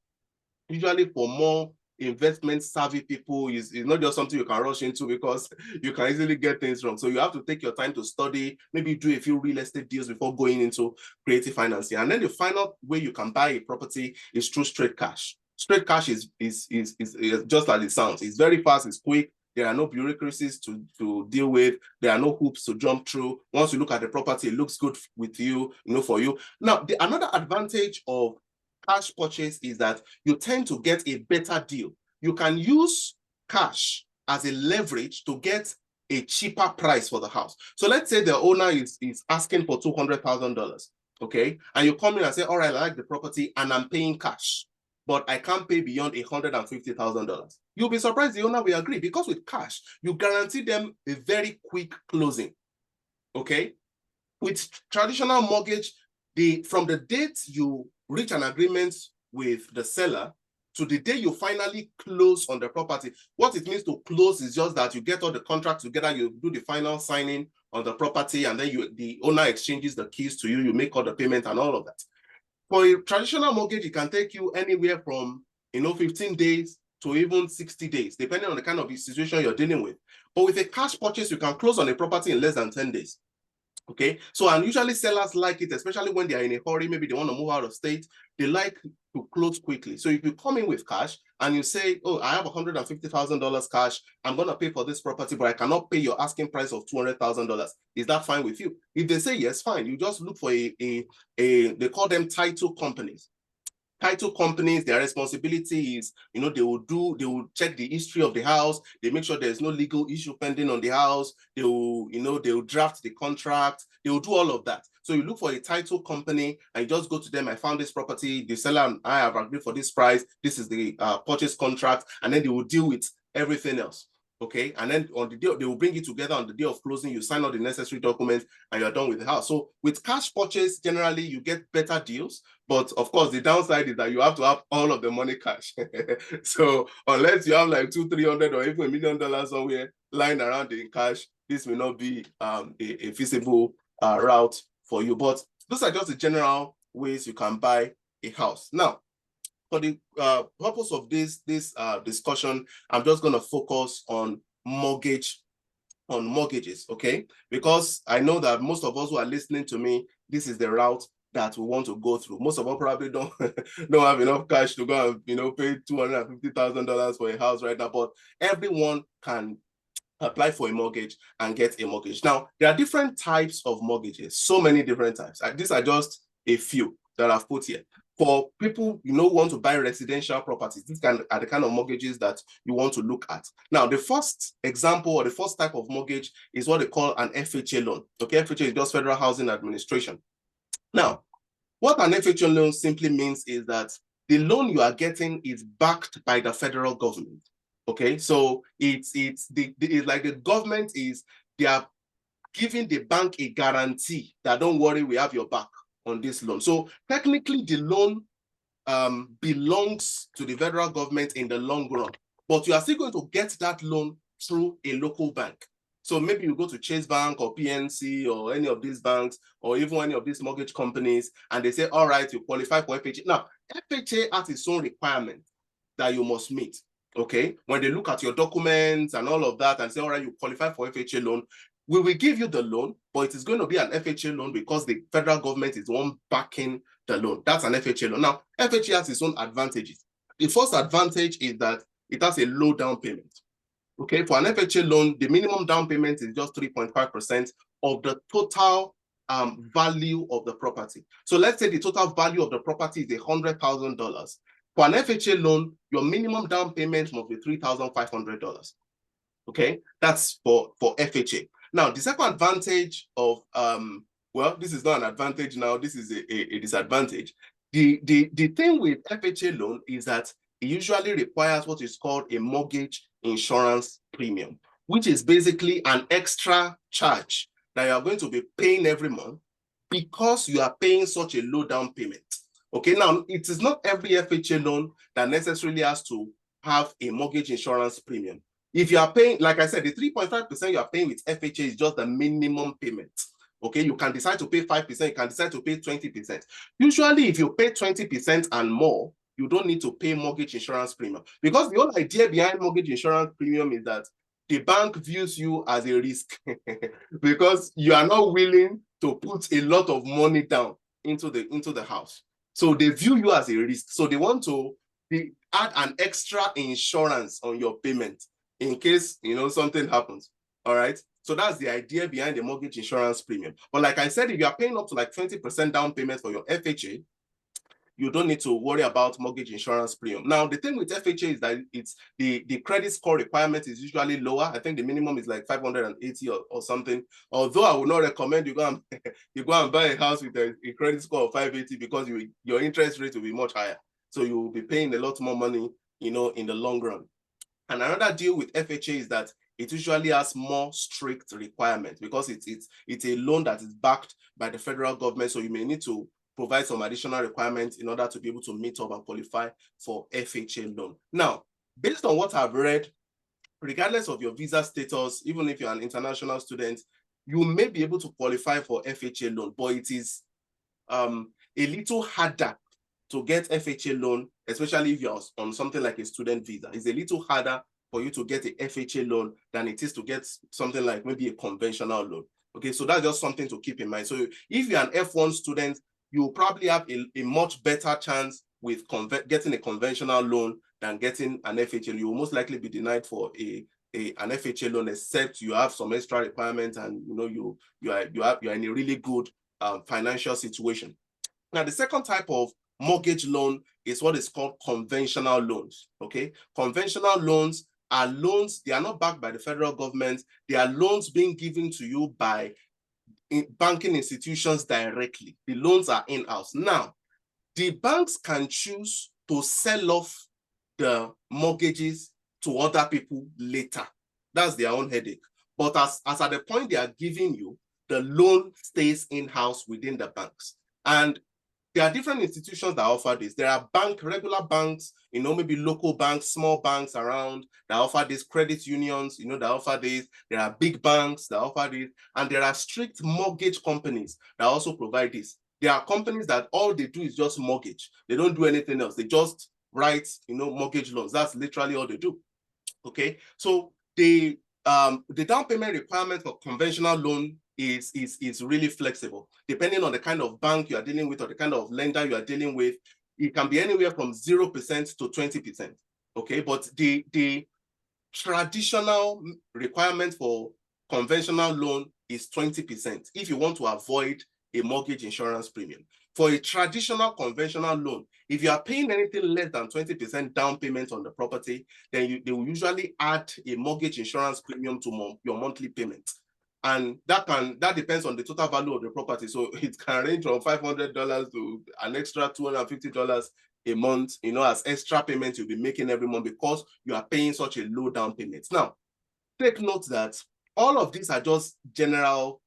usually for more investment savvy people. Is not just something you can rush into because you can easily get things wrong. So you have to take your time to study, maybe do a few real estate deals before going into creative financing. And then the final way you can buy a property is through straight cash. Straight cash is just as it sounds. It's very fast, it's quick. There are no bureaucracies to deal with. There are no hoops to jump through. Once you look at the property, it looks good with you, for you. Now, another advantage of cash purchase is that you tend to get a better deal. You can use cash as a leverage to get a cheaper price for the house. So let's say the owner is asking for $200,000, okay? And you come in and say, all right, I like the property and I'm paying cash, but I can't pay beyond $150,000. You'll be surprised the owner will agree, because with cash, you guarantee them a very quick closing, okay? With traditional mortgage, from the date you reach an agreement with the seller to the day you finally close on the property, what it means to close is just that you get all the contracts together, you do the final signing on the property, and then the owner exchanges the keys to you, you make all the payment and all of that. For a traditional mortgage, it can take you anywhere from 15 days to even 60 days, depending on the kind of situation you're dealing with. But with a cash purchase, you can close on a property in less than 10 days. Okay, so and usually sellers like it, especially when they are in a hurry, maybe they want to move out of state, they like to close quickly. So if you come in with cash and you say, oh, I have $150,000 cash, I'm going to pay for this property, but I cannot pay your asking price of $200,000. Is that fine with you? If they say yes, fine. You just look for they call them title companies. Title companies, their responsibility is, they will check the history of the house. They make sure there's no legal issue pending on the house. They will draft the contract. They will do all of that. So you look for a title company and you just go to them. I found this property. The seller and I have agreed for this price. This is the purchase contract, and then they will deal with everything else. Okay, and then on the day, they will bring it together on the day of closing. You sign all the necessary documents and you're done with the house. So with cash purchase, generally you get better deals. But of course, the downside is that you have to have all of the money cash. So unless you have like $200,000, $300,000 or even $1 million somewhere lying around in cash, this may not be a feasible route for you. But those are just the general ways you can buy a house. Now, for the purpose of this discussion, I'm just going to focus on mortgages, okay? Because I know that most of us who are listening to me, this is the route that we want to go through. Most of us probably don't have enough cash to go and pay $250,000 for a house right now, but everyone can apply for a mortgage and get a mortgage. Now, there are different types of mortgages, so many different types. These are just a few that I've put here. For people want to buy residential properties, these are the kind of mortgages that you want to look at. Now, the first example or the first type of mortgage is what they call an FHA loan. Okay, FHA is just Federal Housing Administration. Now, what an FHA loan simply means is that the loan you are getting is backed by the federal government. Okay, so it's like the government they are giving the bank a guarantee that don't worry, we have your back on this loan. So technically the loan belongs to the federal government in the long run, but you are still going to get that loan through a local bank. So maybe you go to Chase Bank or PNC or any of these banks or even any of these mortgage companies, and they say, all right, you qualify for FHA. Now, FHA has its own requirement that you must meet, okay? When they look at your documents and all of that and say, all right, you qualify for FHA loan, we will give you the loan, but it is going to be an FHA loan because the federal government is the one backing the loan. That's an FHA loan. Now, FHA has its own advantages. The first advantage is that it has a low down payment. Okay, for an FHA loan, the minimum down payment is just 3.5% of the total value of the property. So let's say the total value of the property is $100,000. For an FHA loan, your minimum down payment must be $3,500. Okay, that's for FHA. Now, the second advantage of, well, this is not an advantage now, this is a disadvantage. The thing with FHA loan is that it usually requires what is called a mortgage insurance premium, which is basically an extra charge that you are going to be paying every month because you are paying such a low down payment. Okay, now it is not every FHA loan that necessarily has to have a mortgage insurance premium. If you are paying, like I said, the 3.5% you are paying with FHA is just the minimum payment. Okay, you can decide to pay 5%, you can decide to pay 20%. Usually, if you pay 20% and more, you don't need to pay mortgage insurance premium. Because the whole idea behind mortgage insurance premium is that the bank views you as a risk because you are not willing to put a lot of money down into the house. So they view you as a risk. So they want to add an extra insurance on your payment in case, something happens. All right. So that's the idea behind the mortgage insurance premium. But like I said, if you are paying up to like 20% down payment for your FHA, you don't need to worry about mortgage insurance premium. Now, the thing with FHA is that it's the credit score requirement is usually lower. I think the minimum is like 580 or something. Although I would not recommend you go and buy a house with a credit score of 580 because your interest rate will be much higher. So you will be paying a lot more money, in the long run. And another deal with FHA is that it usually has more strict requirements because it's a loan that is backed by the federal government. So you may need to provide some additional requirements in order to be able to meet up and qualify for FHA loan. Now, based on what I've read, regardless of your visa status, even if you're an international student, you may be able to qualify for FHA loan, but it is a little harder to get FHA loan, especially if you're on something like a student visa. It's a little harder for you to get a FHA loan than it is to get something like maybe a conventional loan. Okay, so that's just something to keep in mind. So if you're an F1 student, you will probably have a much better chance with getting a conventional loan than getting an FHA. You will most likely be denied for an FHA loan, except you have some extra requirements and you are in a really good financial situation. Now, the second type of mortgage loan is what is called conventional loans. Okay, conventional loans are loans, they are not backed by the federal government. They are loans being given to you by banking institutions directly. The loans are in-house. Now, the banks can choose to sell off the mortgages to other people later. That's their own headache. But as at the point they are giving you, the loan stays in-house within the banks. And there are different institutions that offer this. There are regular banks, maybe local banks, small banks around that offer this, credit unions, that offer this. There are big banks that offer this. And there are strict mortgage companies that also provide this. There are companies that all they do is just mortgage. They don't do anything else. They just write, mortgage loans. That's literally all they do. Okay. So the down payment requirement for conventional loan is really flexible. Depending on the kind of bank you are dealing with or the kind of lender you are dealing with, it can be anywhere from 0% to 20%. Okay, but the traditional requirement for conventional loan is 20% if you want to avoid a mortgage insurance premium. For a traditional conventional loan, if you are paying anything less than 20% down payment on the property, then they will usually add a mortgage insurance premium to your monthly payment. And that depends on the total value of the property. So it can range from $500 to an extra $250 a month, as extra payments you'll be making every month because you are paying such a low down payment. Now, take note that all of these are just general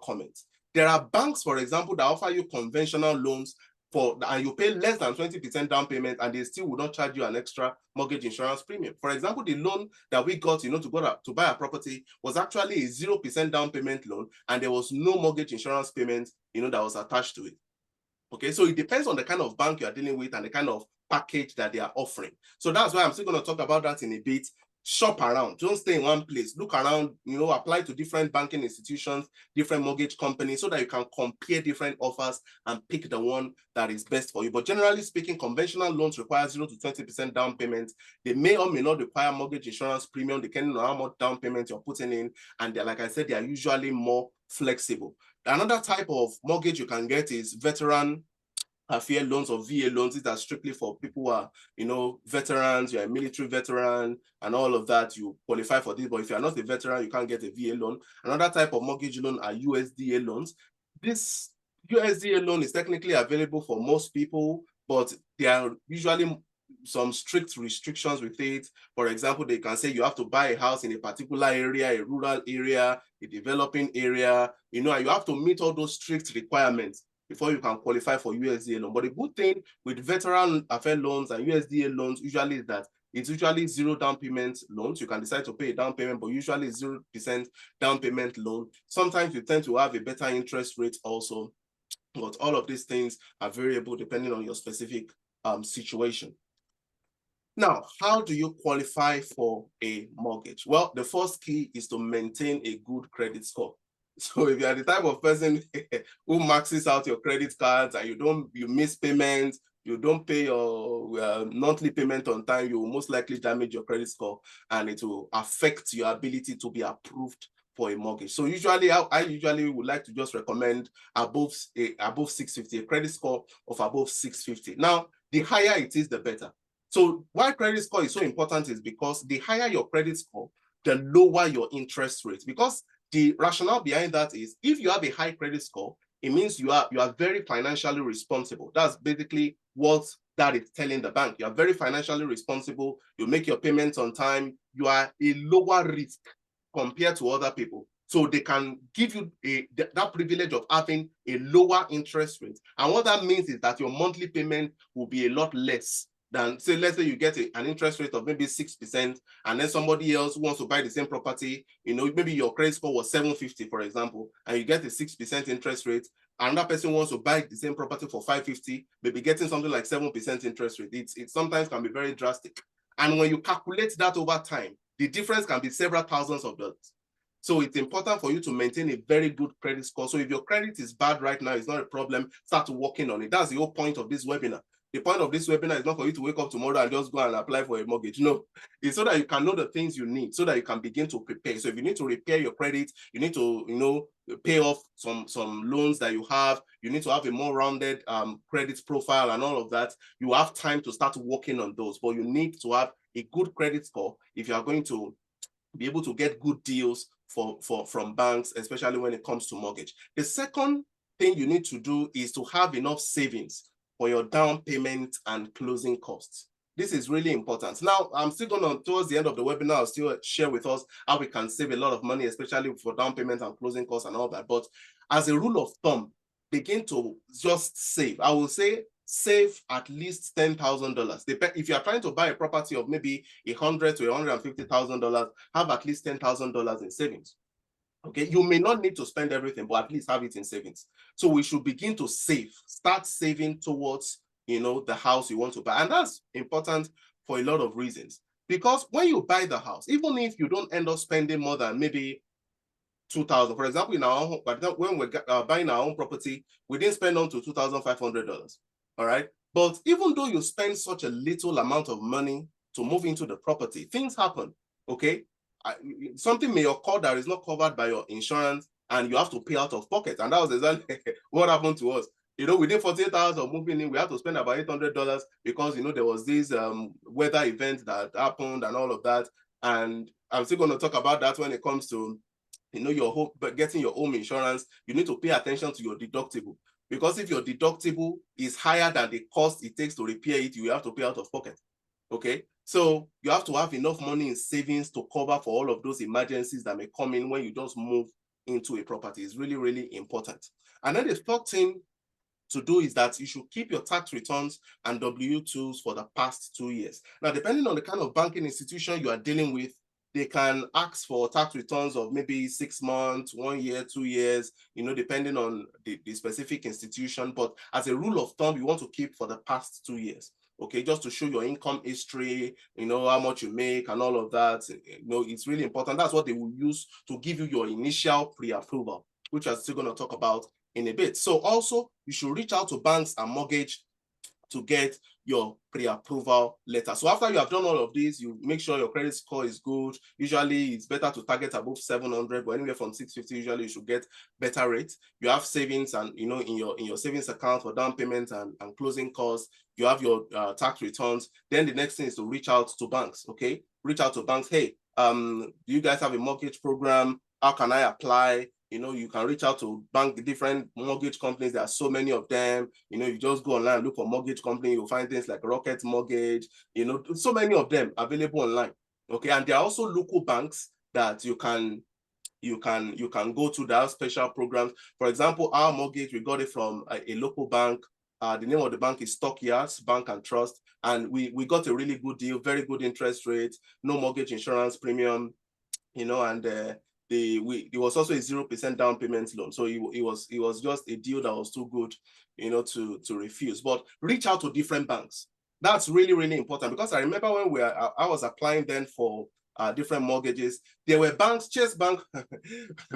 comments. There are banks, for example, that offer you conventional loans and you pay less than 20% down payment and they still will not charge you an extra mortgage insurance premium. For example, the loan that we got, to buy a property was actually a 0% down payment loan and there was no mortgage insurance payment, that was attached to it. Okay, so it depends on the kind of bank you are dealing with and the kind of package that they are offering. So that's why I'm still going to talk about that in a bit. Shop around, don't stay in one place, look around, apply to different banking institutions, different mortgage companies so that you can compare different offers and pick the one that is best for you. But generally speaking, conventional loans require 0 to 20% down payment. They may or may not require mortgage insurance premium depending on how much down payment you're putting in. And like I said, they are usually more flexible. Another type of mortgage you can get is veteran affair loans or VA loans. These are strictly for people who are, veterans, you're a military veteran and all of that, you qualify for this. But if you're not a veteran, you can't get a VA loan. Another type of mortgage loan are USDA loans. This USDA loan is technically available for most people, but there are usually some strict restrictions with it. For example, they can say you have to buy a house in a particular area, a rural area, a developing area, and you have to meet all those strict requirements before you can qualify for USDA loan. But the good thing with veteran affair loans and USDA loans usually is that it's usually 0 down payment loans. You can decide to pay a down payment, but usually 0% down payment loan. Sometimes you tend to have a better interest rate also, but all of these things are variable depending on your specific situation. Now, how do you qualify for a mortgage? Well, the first key is to maintain a good credit score. So if you are the type of person who maxes out your credit cards and you miss payments, you don't pay your monthly payment on time, you will most likely damage your credit score and it will affect your ability to be approved for a mortgage. So usually, I usually would like to just recommend above 650, a credit score of above 650. Now, the higher it is, the better. So why credit score is so important is because the higher your credit score, the lower your interest rate. Because the rationale behind that is if you have a high credit score, it means you are very financially responsible. That's basically what that is telling the bank. You are very financially responsible. You make your payments on time. You are a lower risk compared to other people. So they can give you that privilege of having a lower interest rate. And what that means is that your monthly payment will be a lot less than, say, let's say you get an interest rate of maybe 6%, and then somebody else who wants to buy the same property, maybe your credit score was 750, for example, and you get a 6% interest rate. Another person wants to buy the same property for 550, maybe getting something like 7% interest rate. It sometimes can be very drastic. And when you calculate that over time, the difference can be several thousands of dollars. So it's important for you to maintain a very good credit score. So if your credit is bad right now, it's not a problem. Start working on it. That's the whole point of this webinar. The point of this webinar is not for you to wake up tomorrow and just go and apply for a mortgage. No, it's so that you can know the things you need, so that you can begin to prepare. So if you need to repair your credit, you need to, pay off some loans that you have. You need to have a more rounded credit profile and all of that. You have time to start working on those, but you need to have a good credit score if you are going to be able to get good deals from banks, especially when it comes to mortgage. The second thing you need to do is to have enough savings for your down payment and closing costs. This is really important. Now, I'm still going to, towards the end of the webinar, I'll still share with us how we can save a lot of money, especially for down payment and closing costs and all that. But as a rule of thumb, begin to just save. I will say save at least $10,000. If you are trying to buy a property of maybe $100,000 to $150,000, have at least $10,000 in savings. Okay, you may not need to spend everything, but at least have it in savings. So we should begin to save, start saving towards, the house you want to buy. And that's important for a lot of reasons. Because when you buy the house, even if you don't end up spending more than maybe $2,000, for example, in our own, when we're buying our own property, we didn't spend on to $2,500. All right. But even though you spend such a little amount of money to move into the property, things happen. Okay. Something may occur that is not covered by your insurance and you have to pay out of pocket. And that was exactly what happened to us. Within 48 hours of moving in, we had to spend about $800 because, there was this weather event that happened and all of that. And I'm still going to talk about that when it comes to, your home, but getting your home insurance. You need to pay attention to your deductible, because if your deductible is higher than the cost it takes to repair it, you have to pay out of pocket. Okay, so you have to have enough money in savings to cover for all of those emergencies that may come in when you just move into a property. It's really, really important. And then the third thing to do is that you should keep your tax returns and W-2s for the past 2 years. Now, depending on the kind of banking institution you are dealing with, they can ask for tax returns of maybe 6 months, 1 year, 2 years, depending on the specific institution. But as a rule of thumb, you want to keep for the past 2 years. Okay, just to show your income history, how much you make and all of that. It's really important. That's what they will use to give you your initial pre-approval, which I'm still going to talk about in a bit. So also, you should reach out to banks and mortgage to get your pre-approval letter. So after you have done all of this, you make sure your credit score is good. Usually it's better to target above 700, but anywhere from 650, usually you should get better rates. You have savings and, in your savings account for down payment and closing costs. You have your tax returns. Then the next thing is to reach out to banks, okay? Reach out to banks. Hey, do you guys have a mortgage program? How can I apply? You can reach out to different mortgage companies. There are so many of them. You just go online, look for mortgage company. You'll find things like Rocket Mortgage, so many of them available online. Okay. And there are also local banks that you can go to. That special programs. For example, our mortgage, we got it from a local bank. The name of the bank is Stockyards Bank and Trust. And we got a really good deal, very good interest rate, no mortgage insurance premium, and it was also a 0% down payment loan. So it was just a deal that was too good, to refuse. But reach out to different banks. That's really, really important, because I remember when I was applying then for different mortgages, there were banks, Chase Bank,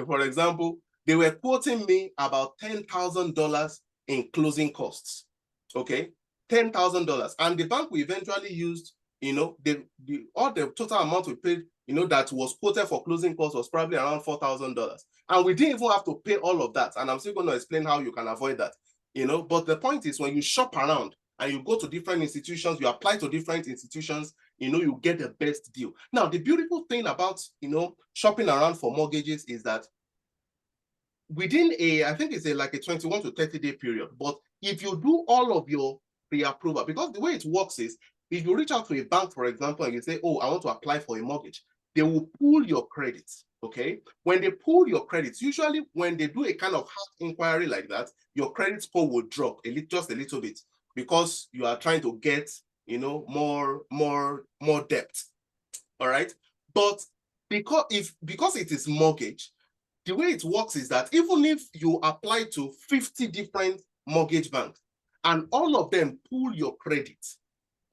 for example, they were quoting me about $10,000 in closing costs. Okay, $10,000, and the bank we eventually used, all the total amount we paid, that was quoted for closing costs was probably around $4,000, and we didn't even have to pay all of that. And I'm still going to explain how you can avoid that. But the point is, when you shop around and you go to different institutions, you apply to different institutions, you get the best deal. Now, the beautiful thing about shopping around for mortgages is that within I think it's like a 21 to 30-day period. But if you do all of your pre-approval, because the way it works is, if you reach out to a bank, for example, and you say, oh, I want to apply for a mortgage, they will pull your credits. Okay. When they pull your credits, usually when they do a kind of hard inquiry like that, your credit score will drop just a little bit, because you are trying to get, more debt. All right. But because it is mortgage, the way it works is that even if you apply to 50 different mortgage banks and all of them pull your credit,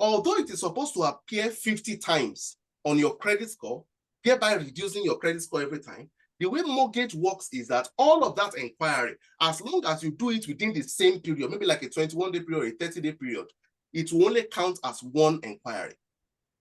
although it is supposed to appear 50 times on your credit score, thereby reducing your credit score every time, the way mortgage works is that all of that inquiry, as long as you do it within the same period, maybe like a 21-day period or a 30-day period, it will only count as one inquiry.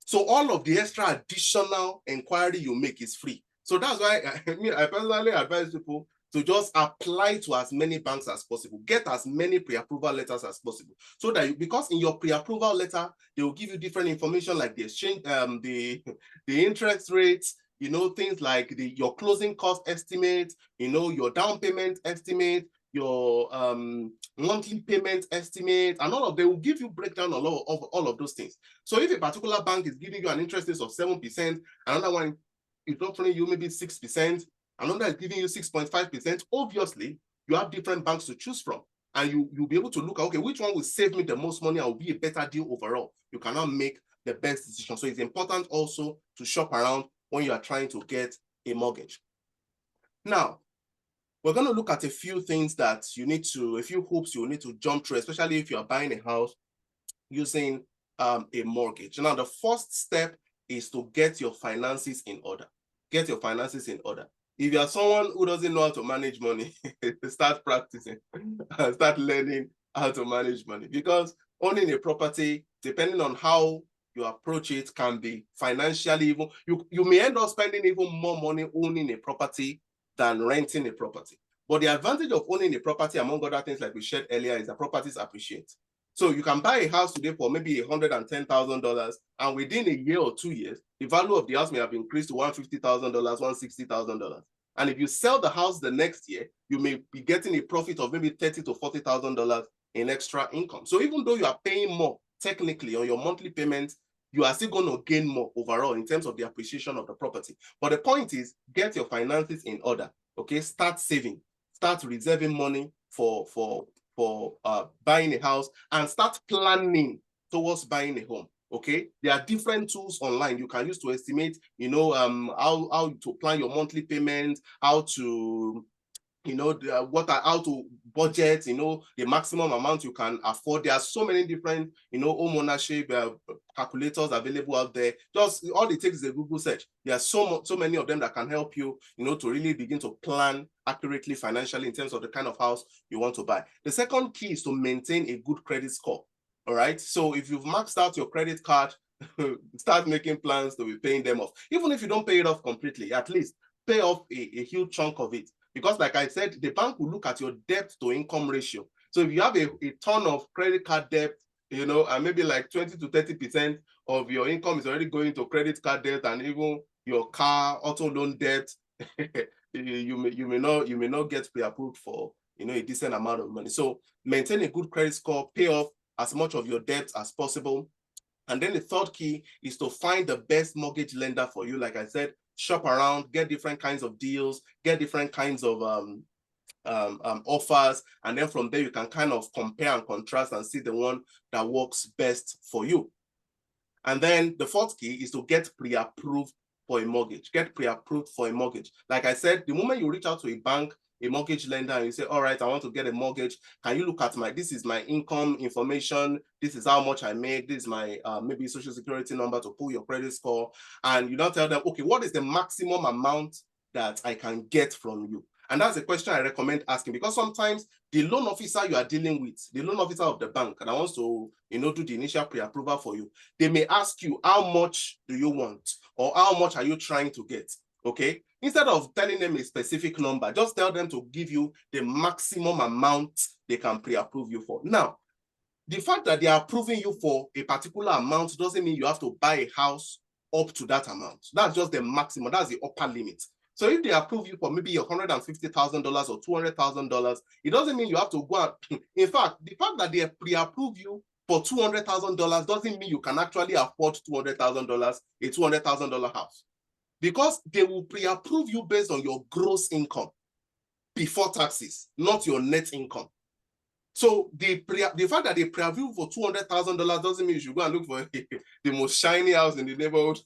So all of the extra additional inquiry you make is free. So that's why I personally advise people to just apply to as many banks as possible, get as many pre-approval letters as possible, so that because in your pre-approval letter, they will give you different information like the exchange, the interest rates, things like your closing cost estimate, your down payment estimate, your monthly payment estimate, and all of them will give you breakdown of all of those things. So if a particular bank is giving you an interest rate of 7%, another one is offering you maybe 6%, another is giving you 6.5%, obviously you have different banks to choose from, and you'll be able to look at, okay, which one will save me the most money and will be a better deal overall. You cannot make the best decision. So it's important also to shop around when you are trying to get a mortgage. Now, we're going to look at a few things that a few hoops you need to jump through, especially if you're buying a house using a mortgage. Now, the first step is to get your finances in order. Get your finances in order. If you are someone who doesn't know how to manage money, start practicing, start learning how to manage money, because owning a property, depending on how you approach it, can be financially even, you may end up spending even more money owning a property than renting a property. But the advantage of owning a property, among other things like we shared earlier, is that properties appreciate. So you can buy a house today for maybe $110,000, and within a year or 2 years, the value of the house may have increased to $150,000, $160,000. And if you sell the house the next year, you may be getting a profit of maybe $30,000 to $40,000 in extra income. So even though you are paying more technically on your monthly payments, you are still going to gain more overall in terms of the appreciation of the property. But the point is, get your finances in order. Okay, start saving, start reserving money for buying a house, and start planning towards buying a home. Okay, there are different tools online you can use to estimate, how to plan your monthly payments, how to how to budget, the maximum amount you can afford. There are so many different, home ownership calculators available out there. Just all it takes is a Google search. There are so many of them that can help you, to really begin to plan accurately financially in terms of the kind of house you want to buy. The second key is to maintain a good credit score. All right. So if you've maxed out your credit card, start making plans to be paying them off. Even if you don't pay it off completely, at least pay off a huge chunk of it. Because like I said, the bank will look at your debt to income ratio. So if you have a ton of credit card debt, and maybe like 20 to 30% of your income is already going to credit card debt, and even your car auto loan debt, you may not get pre-approved for a decent amount of money. So maintain a good credit score, pay off as much of your debt as possible. And then the third key is to find the best mortgage lender for you. Like I said, shop around, get different kinds of deals, get different kinds of offers, and then from there you can kind of compare and contrast and see the one that works best for you. And then the fourth key is to get pre-approved for a mortgage, get pre-approved for a mortgage. Like I said, the moment you reach out to a bank, a mortgage lender, and you say, all right, I want to get a mortgage. Can you look at this is my income information. This is how much I make. This is my maybe social security number to pull your credit score. And you don't tell them, okay, what is the maximum amount that I can get from you? And that's a question I recommend asking, because sometimes the loan officer you are dealing with, the loan officer of the bank that wants to, do the initial pre-approval for you, they may ask you, how much do you want? Or how much are you trying to get? Okay. Instead of telling them a specific number, just tell them to give you the maximum amount they can pre-approve you for. Now, the fact that they are approving you for a particular amount doesn't mean you have to buy a house up to that amount. That's just the maximum. That's the upper limit. So if they approve you for maybe $150,000 or $200,000, it doesn't mean you have to go out. In fact, the fact that they pre-approve you for $200,000 doesn't mean you can actually afford $200,000, a $200,000 house. Because they will pre-approve you based on your gross income before taxes, not your net income. So the fact that they pre-approve for $200,000 doesn't mean you should go and look for the most shiny house in the neighborhood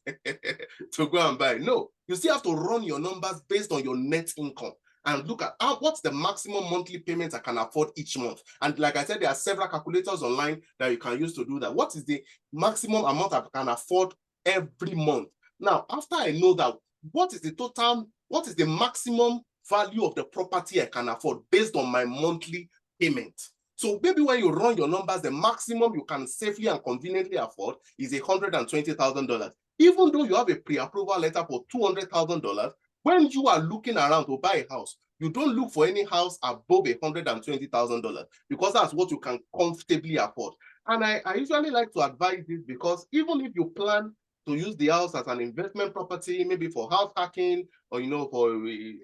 to go and buy. No, you still have to run your numbers based on your net income and look at what's the maximum monthly payment I can afford each month. And like I said, there are several calculators online that you can use to do that. What is the maximum amount I can afford every month? Now, after I know that, what is the maximum value of the property I can afford based on my monthly payment? So maybe when you run your numbers, the maximum you can safely and conveniently afford is $120,000. Even though you have a pre-approval letter for $200,000, when you are looking around to buy a house, you don't look for any house above $120,000 because that's what you can comfortably afford. And I usually like to advise this because even if you plan to use the house as an investment property, maybe for house hacking or, for a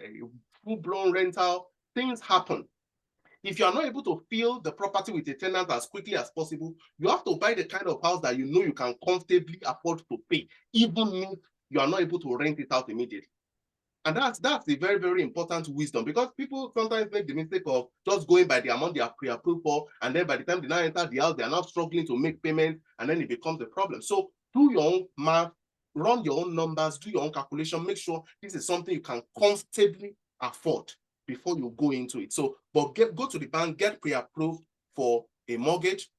full-blown rental, things happen. If you are not able to fill the property with a tenant as quickly as possible, you have to buy the kind of house that you can comfortably afford to pay, even if you are not able to rent it out immediately. And that's a very, very important wisdom, because people sometimes make the mistake of just going by the amount they are pre-approved for, and then by the time they now enter the house, they are now struggling to make payment, and then it becomes a problem. So do your own math, run your own numbers, do your own calculation, make sure this is something you can comfortably afford before you go into it. So, but go to the bank, get pre-approved for a mortgage.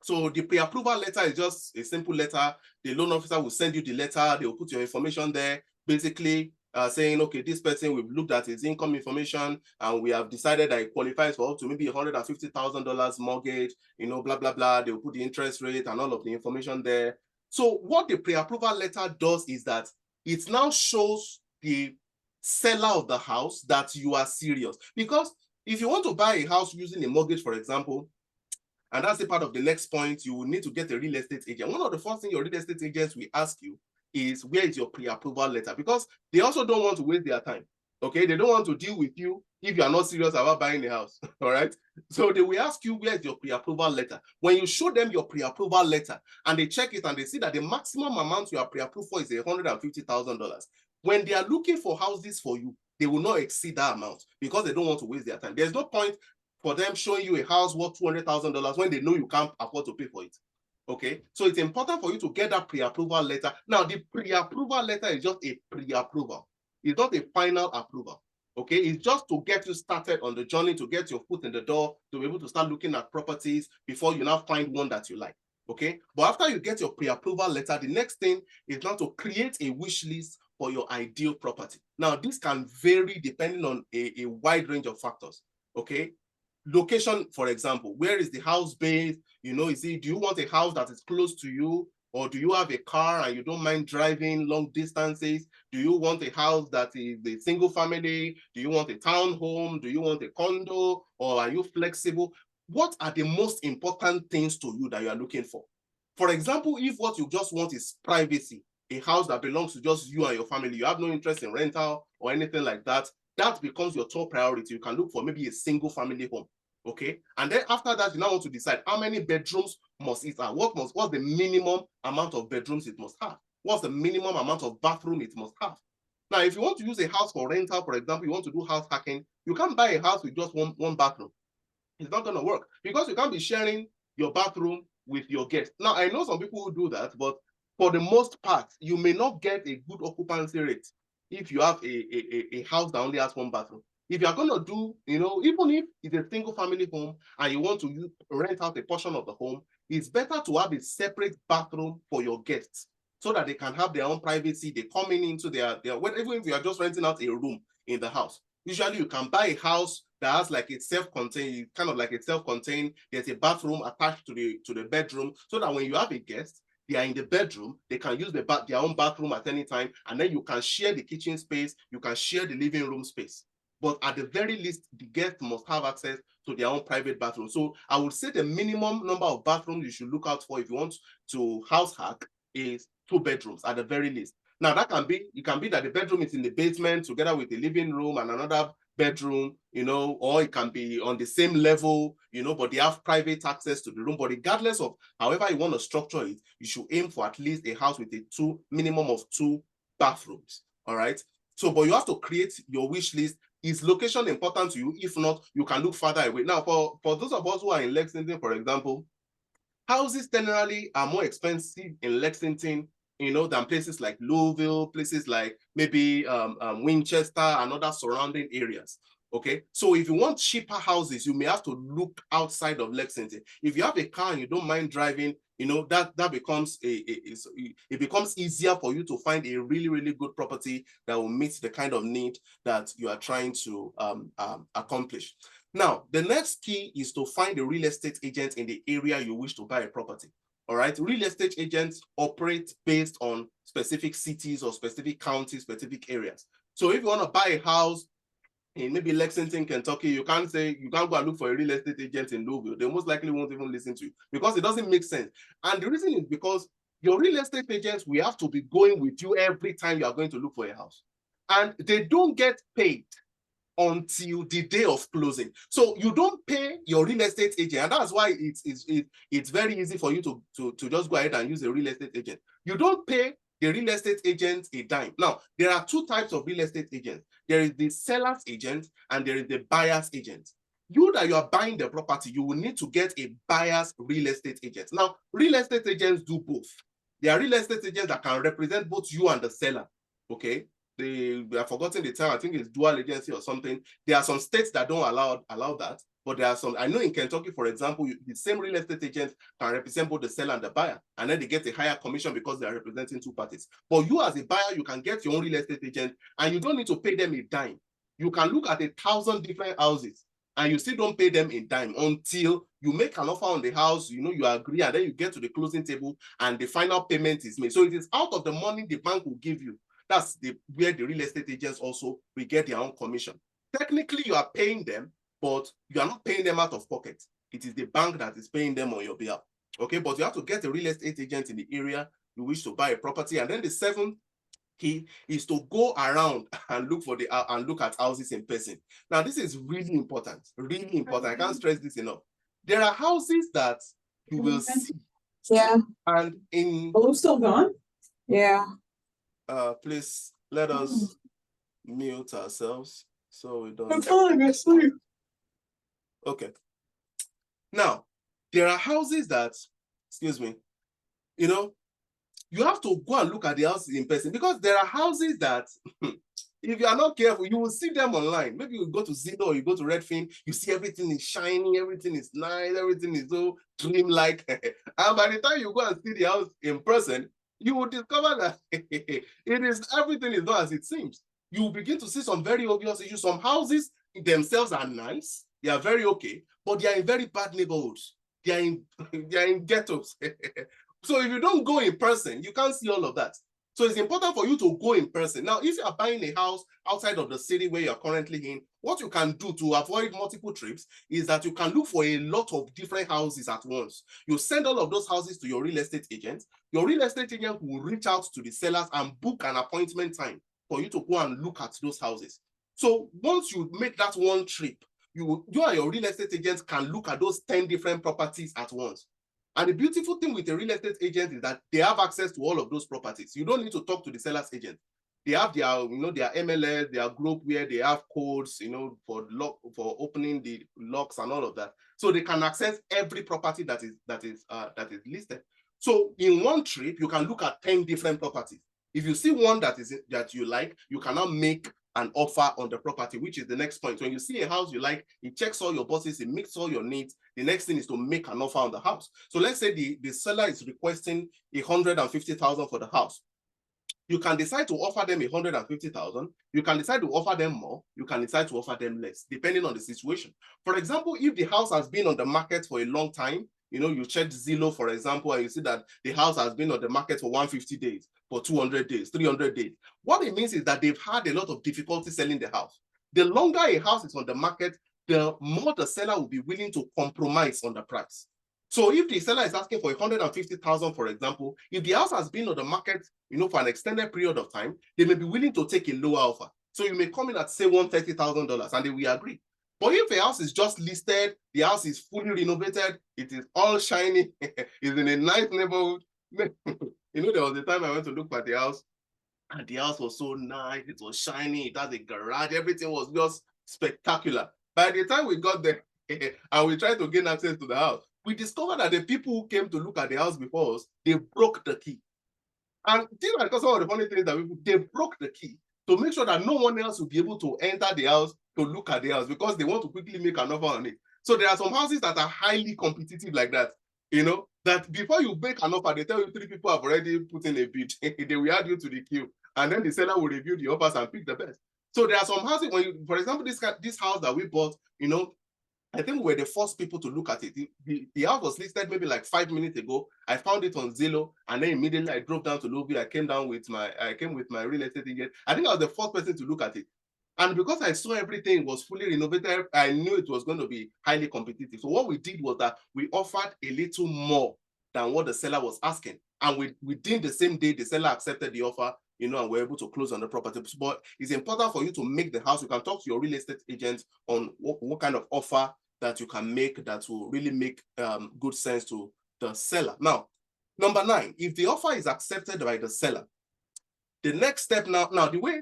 So the pre-approval letter is just a simple letter. The loan officer will send you the letter. They will put your information there, basically saying, okay, this person, we've looked at his income information and we have decided that he qualifies for up to maybe $150,000 mortgage, blah, blah, blah. They will put the interest rate and all of the information there. So what the pre-approval letter does is that it now shows the seller of the house that you are serious. Because if you want to buy a house using a mortgage, for example, and that's a part of the next point, you will need to get a real estate agent. One of the first things your real estate agents will ask you is, where is your pre-approval letter? Because they also don't want to waste their time. Okay, they don't want to deal with you if you are not serious about buying a house. All right, so they will ask you, where is your pre-approval letter? When you show them your pre-approval letter and they check it and they see that the maximum amount you are pre-approved for is $150,000, when they are looking for houses for you, they will not exceed that amount because they don't want to waste their time. There's no point for them showing you a house worth $200,000 when they know you can't afford to pay for it. Okay, so it's important for you to get that pre-approval letter. Now, the pre-approval letter is just a pre-approval. It's not a final approval. Okay, it's just to get you started on the journey, to get your foot in the door, to be able to start looking at properties before you now find one that you like. Okay, but after you get your pre-approval letter, the next thing is now to create a wish list for your ideal property. Now, this can vary depending on a wide range of factors. Okay, location, for example, where is the house based? Do you want a house that is close to you, or do you have a car and you don't mind driving long distances? Do you want a house that is a single family? Do you want a townhome? Do you want a condo? Or are you flexible? What are the most important things to you that you are looking for? For example, if what you just want is privacy, a house that belongs to just you and your family, you have no interest in rental or anything like that, that becomes your top priority. You can look for maybe a single family home. Okay, and then after that, you now want to decide how many bedrooms must it have. What's the minimum amount of bedrooms it must have? What's the minimum amount of bathroom it must have? Now, if you want to use a house for rental, for example, you want to do house hacking, you can't buy a house with just one bathroom. It's not going to work because you can't be sharing your bathroom with your guests. Now, I know some people who do that, but for the most part, you may not get a good occupancy rate if you have a house that only has one bathroom. If you're going to do, even if it's a single family home and you want to rent out a portion of the home, it's better to have a separate bathroom for your guests so that they can have their own privacy. They come into their even if you are just renting out a room in the house. Usually you can buy a house that has like a self-contained, kind of like a self-contained, there's a bathroom attached to the bedroom, so that when you have a guest, they are in the bedroom, they can use their own bathroom at any time, and then you can share the kitchen space, you can share the living room space. But at the very least, the guest must have access to their own private bathroom. So I would say the minimum number of bathrooms you should look out for if you want to house hack is 2 bedrooms at the very least. Now that can be, it can be that the bedroom is in the basement together with the living room and another bedroom, or it can be on the same level, but they have private access to the room. But regardless of however you want to structure it, you should aim for at least a house with a minimum of 2 bathrooms. All right. So, but you have to create your wish list. Is location important to you? If not, you can look further away. Now, for those of us who are in Lexington, for example, houses generally are more expensive in Lexington, than places like Louisville, places like maybe Winchester and other surrounding areas. Okay, so if you want cheaper houses, you may have to look outside of Lexington. If you have a car and you don't mind driving, that becomes it becomes easier for you to find a really, really good property that will meet the kind of need that you are trying to accomplish. Now, the next key is to find a real estate agent in the area you wish to buy a property. All right, real estate agents operate based on specific cities or specific counties, specific areas. So if you want to buy a house in maybe Lexington, Kentucky, you can't go and look for a real estate agent in Louisville. They most likely won't even listen to you because it doesn't make sense. And the reason is because your real estate agents will have to be going with you every time you are going to look for a house. And they don't get paid until the day of closing. So you don't pay your real estate agent, and that's why it's very easy for you to just go ahead and use a real estate agent. You don't pay the real estate agent a dime. Now, there are 2 types of real estate agents. There is the seller's agent and there is the buyer's agent. You that you are buying the property, you will need to get a buyer's real estate agent. Now, real estate agents do both. There are real estate agents that can represent both you and the seller, okay? We have forgotten the term. I think it's dual agency or something. There are some states that don't allow that, but there are some. I know in Kentucky, for example, the same real estate agent can represent both the seller and the buyer, and then they get a higher commission because they are representing 2 parties. But you as a buyer, you can get your own real estate agent, and you don't need to pay them a dime. You can look at 1,000 different houses, and you still don't pay them a dime until you make an offer on the house. You agree, and then you get to the closing table, and the final payment is made. So it is out of the money the bank will give you. That's where the real estate agents also will get their own commission. Technically, you are paying them, but you are not paying them out of pocket. It is the bank that is paying them on your behalf. Okay, but you have to get a real estate agent in the area you wish to buy a property. And then the 7th key is to go around and look at houses in person. Now, this is really important. Really important. I can't stress this enough. There are houses that you will see. Yeah. And in we're still gone. Yeah. Please let us mute ourselves so we don't. I'm falling asleep. Okay. Now, there are houses that, excuse me, you have to go and look at the houses in person, because there are houses that, if you are not careful, you will see them online. Maybe you go to Zillow or you go to Redfin, you see everything is shiny, everything is nice, everything is so dreamlike. And by the time you go and see the house in person, you will discover that everything is not as it seems. You will begin to see some very obvious issues. Some houses themselves are nice, they are very okay, but they are in very bad neighborhoods. They are in ghettos. So if you don't go in person, you can't see all of that. So it's important for you to go in person. Now, if you are buying a house outside of the city where you're currently in, what you can do to avoid multiple trips is that you can look for a lot of different houses at once. You send all of those houses to your real estate agent. Your real estate agent will reach out to the sellers and book an appointment time for you to go and look at those houses. So once you make that one trip, you and your real estate agent can look at those 10 different properties at once. And the beautiful thing with a real estate agent is that they have access to all of those properties. You don't need to talk to the seller's agent. They have their, their MLS, their group where they have codes, for opening the locks and all of that. So they can access every property that is listed. So in one trip, you can look at 10 different properties. If you see one that you like, you can now make an offer on the property, which is the next point. When you see a house you like, it checks all your boxes, it meets all your needs. The next thing is to make an offer on the house. So let's say the seller is requesting 150,000 for the house. You can decide to offer them 150,000. You can decide to offer them more. You can decide to offer them less, depending on the situation. For example, if the house has been on the market for a long time, you check Zillow, for example, and you see that the house has been on the market for 150 days, for 200 days, 300 days. What it means is that they've had a lot of difficulty selling the house. The longer a house is on the market, the more the seller will be willing to compromise on the price. So if the seller is asking for 150,000, for example, if the house has been on the market, for an extended period of time, they may be willing to take a lower offer. So you may come in at, say, $130,000 and they will agree. But if a house is just listed, the house is fully renovated, it is all shiny, it's in a nice neighborhood. There was a time I went to look at the house, and the house was so nice, it was shiny, it had a garage, everything was just spectacular. By the time we got there and we tried to gain access to the house, we discovered that the people who came to look at the house before us, they broke the key. And because some of the funny things that they broke the key to make sure that no one else will be able to enter the house to look at the house, because they want to quickly make an offer on it. So there are some houses that are highly competitive like that, that before you make an offer, they tell you 3 people have already put in a bid. They will add you to the queue, and then the seller will review the offers and pick the best. So there are some houses, for example, this house that we bought, I think we were the first people to look at it. The house was listed maybe like 5 minutes ago. I found it on Zillow, and then immediately I drove down to Louisville. I came with my real estate agent. I think I was the first person to look at it. And because I saw everything was fully renovated, I knew it was going to be highly competitive. So what we did was that we offered a little more than what the seller was asking. And within the same day, the seller accepted the offer, and we're able to close on the property. But it's important for you to make the house. You can talk to your real estate agent on what kind of offer that you can make that will really make good sense to the seller. Now, number 9, if the offer is accepted by the seller, the next step now the way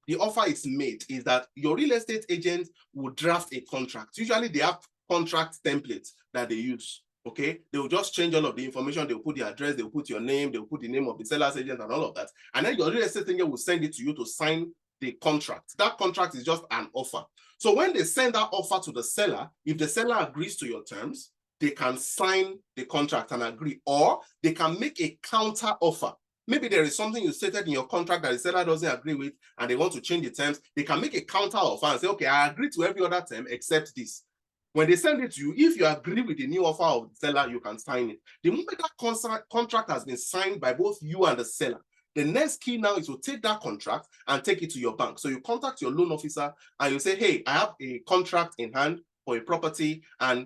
the offer is made is that your real estate agent will draft a contract. Usually they have contract templates that they use. Okay, they will just change all of the information. They'll put the address, they'll put your name, they'll put the name of the seller's agent and all of that. And then your real estate agent will send it to you to sign the contract. That contract is just an offer. So when they send that offer to the seller, if the seller agrees to your terms, they can sign the contract and agree, or they can make a counter offer. Maybe there is something you stated in your contract that the seller doesn't agree with and they want to change the terms. They can make a counter offer and say, okay, I agree to every other term except this. When they send it to you, if you agree with the new offer of the seller, you can sign it. The moment that contract has been signed by both you and the seller, the next key now is to take that contract and take it to your bank. So you contact your loan officer and you say, hey, I have a contract in hand for a property and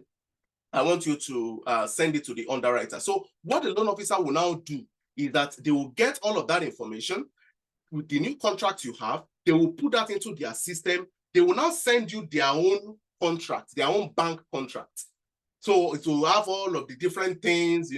I want you to send it to the underwriter. So what the loan officer will now do is that they will get all of that information with the new contract you have. They will put that into their system. They will now send you their own contract, their own bank contract. So it will have all of the different things,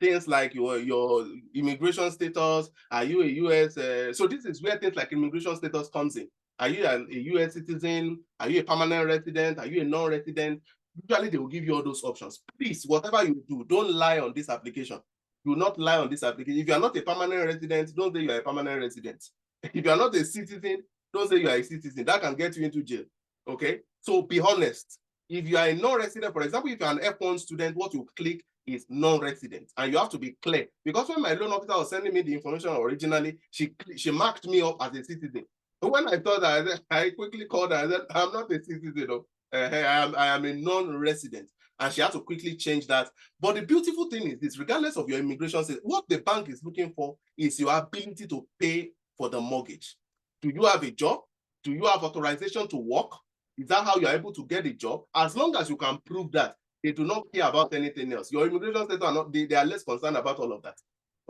things like your immigration status. Are you a US? So this is where things like immigration status comes in. Are you a US citizen? Are you a permanent resident? Are you a non-resident? Usually they will give you all those options. Please, whatever you do, don't lie on this application. Do not lie on this application. If you are not a permanent resident, don't say you are a permanent resident. If you are not a citizen, don't say you are a citizen. That can get you into jail. Okay? So be honest. If you are a non-resident, for example, if you are an F1 student, what you click is non-resident, and you have to be clear. Because when my loan officer was sending me the information originally, she marked me up as a citizen. But when I thought that, I quickly called her and said, I'm not a citizen. I am a non-resident. And she had to quickly change that. But the beautiful thing is this, regardless of your immigration status, what the bank is looking for is your ability to pay for the mortgage. Do you have a job? Do you have authorization to work? Is that how you're able to get a job? As long as you can prove that, they do not care about anything else. Your immigration status are not, they are less concerned about all of that.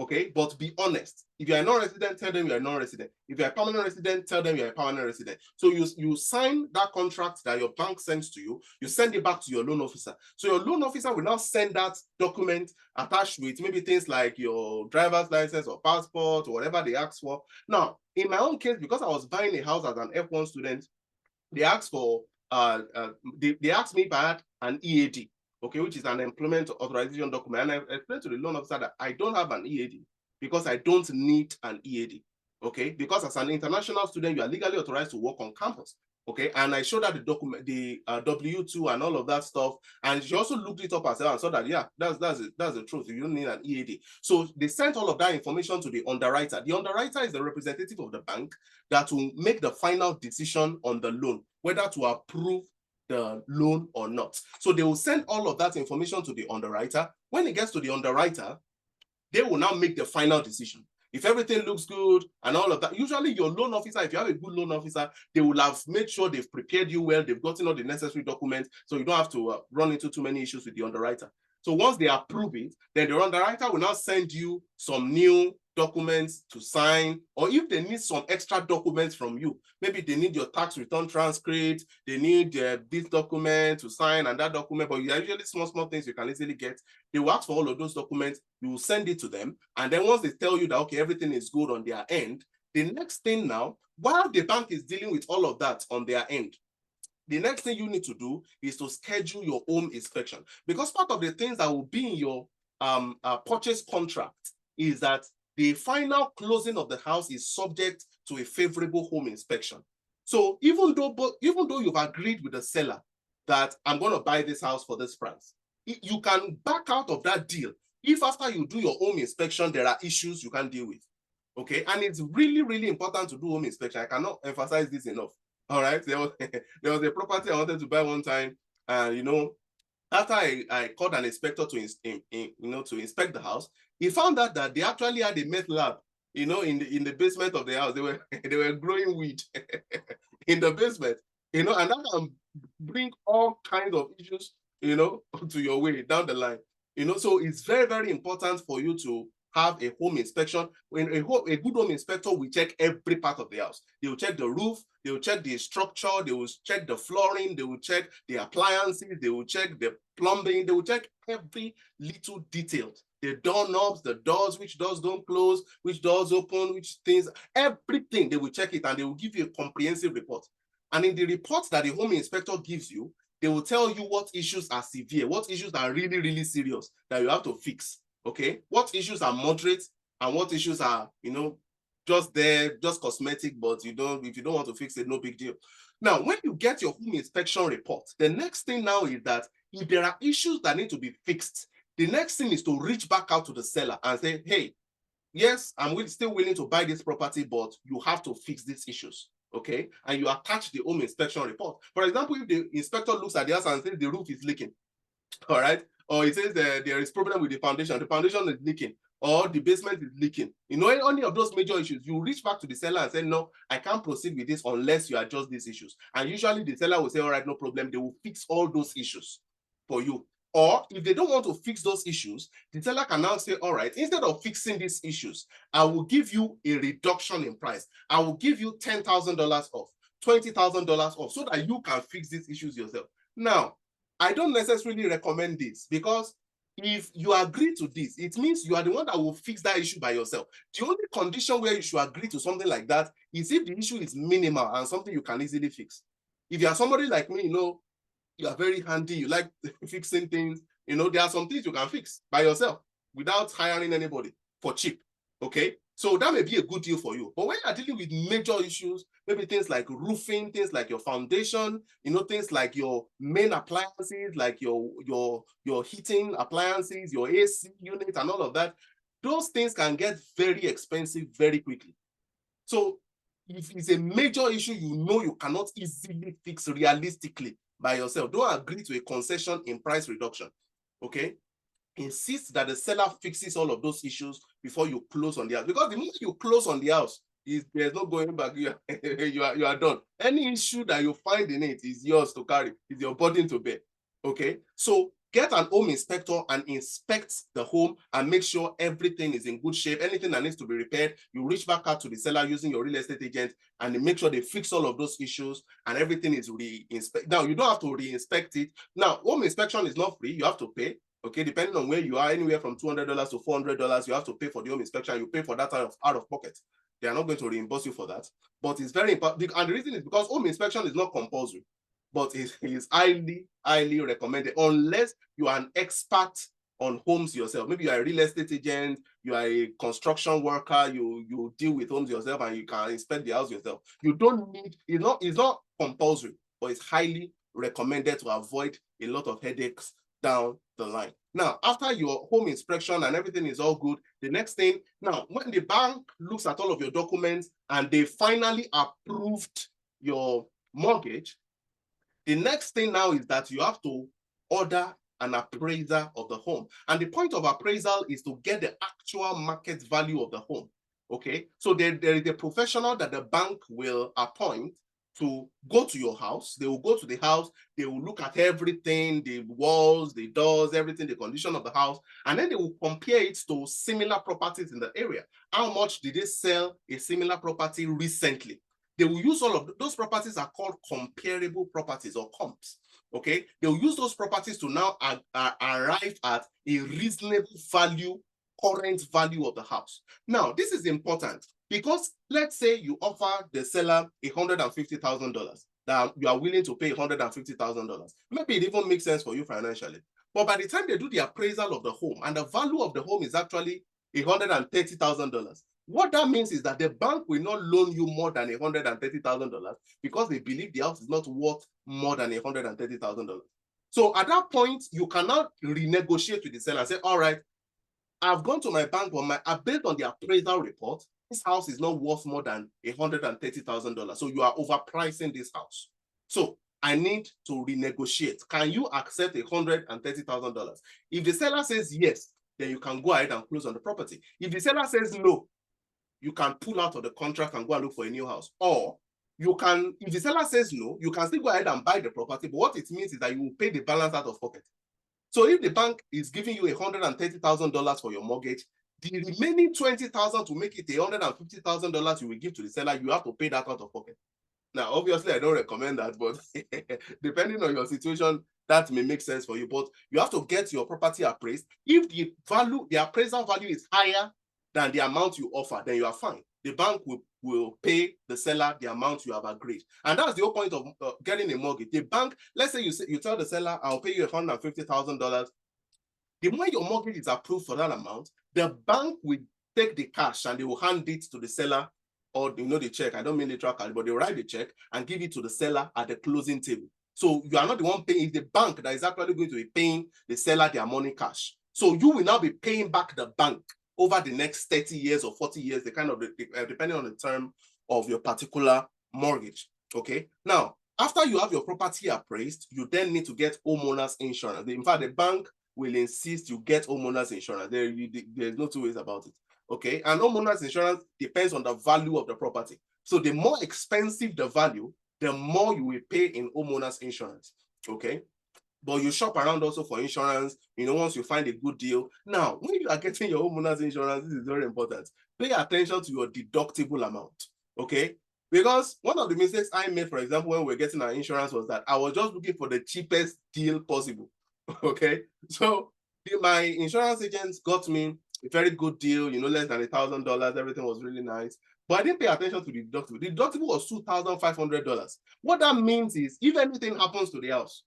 Okay, but be honest. If you're a non-resident, tell them you're a non-resident. If you're a permanent resident, tell them you're a permanent resident. So you sign that contract that your bank sends to you, you send it back to your loan officer. So your loan officer will now send that document attached with maybe things like your driver's license or passport or whatever they ask for. Now, in my own case, because I was buying a house as an F1 student, they asked for they asked me if I had an EAD. okay, which is an employment authorization document. And I explained to the loan officer that I don't have an EAD because I don't need an EAD, okay? Because as an international student, you are legally authorized to work on campus, okay? And I showed her the document, the W-2 and all of that stuff. And she also looked it up herself and saw that, yeah, that's the truth. You don't need an EAD. So they sent all of that information to the underwriter. The underwriter is the representative of the bank that will make the final decision on the loan, whether to approve the loan or not. So they will send all of that information to the underwriter. When it gets to the underwriter, they will now make the final decision. If everything looks good and all of that, usually your loan officer, if you have a good loan officer, they will have made sure they've prepared you well, they've gotten all the necessary documents, so you don't have to run into too many issues with the underwriter. So once they approve it, then the underwriter will now send you some new documents to sign, or if they need some extra documents from you, maybe they need your tax return transcript, they need this document to sign and that document, but usually small things you can easily get. They will ask for all of those documents, you will send it to them, and then once they tell you that, okay, everything is good on their end, the next thing now, while the bank is dealing with all of that on their end, the next thing you need to do is to schedule your home inspection, because part of the things that will be in your purchase contract is that the final closing of the house is subject to a favorable home inspection. So even though you've agreed with the seller that I'm going to buy this house for this price, you can back out of that deal if after you do your home inspection there are issues you can't deal with. Okay, and it's really, really important to do home inspection. I cannot emphasize this enough. All right, there was a property I wanted to buy one time, and after I called an inspector to inspect the house, he found out that they actually had a meth lab, in the basement of the house. They were growing weed in the basement, and that can bring all kinds of issues, to your way down the line. So it's very, very important for you to have a home inspection. When a good home inspector will check every part of the house. They will check the roof, they will check the structure, they will check the flooring, they will check the appliances, they will check the plumbing, they will check every little detail. The doorknobs, the doors, which doors don't close, which doors open, which things, everything, they will check it, and they will give you a comprehensive report. And in the report that the home inspector gives you, they will tell you what issues are severe, what issues are really, really serious that you have to fix. Okay, what issues are moderate and what issues are, just there, just cosmetic, but if you don't want to fix it, no big deal. Now, when you get your home inspection report, the next thing now is that if there are issues that need to be fixed, the next thing is to reach back out to the seller and say, hey, yes, I'm still willing to buy this property, but you have to fix these issues. Okay, and you attach the home inspection report. For example, if the inspector looks at the house and says the roof is leaking, all right, or it says there is problem with the foundation is leaking, or the basement is leaking, any of those major issues, you reach back to the seller and say, no, I can't proceed with this unless you adjust these issues. And usually the seller will say, all right, no problem, they will fix all those issues for you. Or if they don't want to fix those issues, the seller can now say, all right, instead of fixing these issues, I will give you a reduction in price. I will give you $10,000 off, $20,000 off, so that you can fix these issues yourself. Now, I don't necessarily recommend this, because if you agree to this, it means you are the one that will fix that issue by yourself. The only condition where you should agree to something like that is if the issue is minimal and something you can easily fix. If you are somebody like me, you are very handy, you like fixing things, there are some things you can fix by yourself without hiring anybody for cheap. Okay, so that may be a good deal for you. But when you're dealing with major issues, maybe things like roofing, things like your foundation, things like your main appliances, like your heating appliances, your AC unit and all of that, those things can get very expensive very quickly. So if it's a major issue you cannot easily fix realistically by yourself, don't agree to a concession in price reduction. Okay, insist that the seller fixes all of those issues before you close on the house, because the moment you close on the house, there's no going back. You are done. Any issue that you find in it is yours to carry, is your burden to bear. Okay, so get an home inspector and inspect the home and make sure everything is in good shape. Anything that needs to be repaired, you reach back out to the seller using your real estate agent and make sure they fix all of those issues and everything is re-inspected. Now, you don't have to re-inspect it. Now, home inspection is not free. You have to pay. Okay, depending on where you are, anywhere from $200 to $400, you have to pay for the home inspection. You pay for that out of pocket. They are not going to reimburse you for that. But it's very important. And the reason is because home inspection is not compulsory. but it is highly recommended unless you are an expert on homes yourself. Maybe you are a real estate agent, you are a construction worker, you deal with homes yourself and you can inspect the house yourself. You don't need, it's not compulsory, but it's highly recommended to avoid a lot of headaches down the line. Now, after your home inspection and everything is all good, the next thing, now, when the bank looks at all of your documents and they finally approved your mortgage, the next thing now is that you have to order an appraiser of the home. And the point of appraisal is to get the actual market value of the home. Okay, so there is a professional that the bank will appoint to go to your house. They will go to the house, they will look at everything, the walls, the doors, everything, the condition of the house, and then they will compare it to similar properties in the area. How much did they sell a similar property recently? They will use all of those properties are called comparable properties or comps. Okay, they will use those properties to now arrive at a reasonable value, current value of the house. Now, this is important because let's say you offer the seller $150,000 that you are willing to pay $150,000. Maybe it even makes sense for you financially. But by the time they do the appraisal of the home and the value of the home is actually $130,000, what that means is that the bank will not loan you more than $130,000 because they believe the house is not worth more than $130,000. So at that point, you cannot renegotiate with the seller and say, all right, I've gone to my bank, but based on the appraisal report, this house is not worth more than $130,000. So you are overpricing this house. So I need to renegotiate. Can you accept $130,000? If the seller says yes, then you can go ahead and close on the property. If the seller says no, you can pull out of the contract and go and look for a new house. Or you can, if the seller says no, you can still go ahead and buy the property, but what it means is that you will pay the balance out of pocket. So if the bank is giving you $130,000 for your mortgage, the remaining $20,000 to make it $150,000 you will give to the seller, you have to pay that out of pocket. Now, obviously, I don't recommend that, but depending on your situation, that may make sense for you. But you have to get your property appraised. If the appraisal value is higher than the amount you offer, then you are fine. The bank will pay the seller the amount you have agreed. And that's the whole point of getting a mortgage. The bank, let's say you tell the seller, I'll pay you $150,000. The moment your mortgage is approved for that amount, the bank will take the cash and they will hand it to the seller, or the check. I don't mean literal cash, but they write the check and give it to the seller at the closing table. So you are not the one paying, it's the bank that is actually going to be paying the seller their money cash. So you will now be paying back the bank over the next 30 years or 40 years, depending on the term of your particular mortgage. Okay. Now, after you have your property appraised, you then need to get homeowners insurance. In fact, the bank will insist you get homeowners insurance. There's no two ways about it. Okay. And homeowners insurance depends on the value of the property. So the more expensive the value, the more you will pay in homeowners insurance. Okay. But you shop around also for insurance, once you find a good deal. Now, when you are getting your homeowners insurance, this is very important. Pay attention to your deductible amount, okay? Because one of the mistakes I made, for example, when we were getting our insurance was that I was just looking for the cheapest deal possible, okay? So my insurance agents got me a very good deal, less than $1,000. Everything was really nice. But I didn't pay attention to the deductible. The deductible was $2,500. What that means is if anything happens to the house,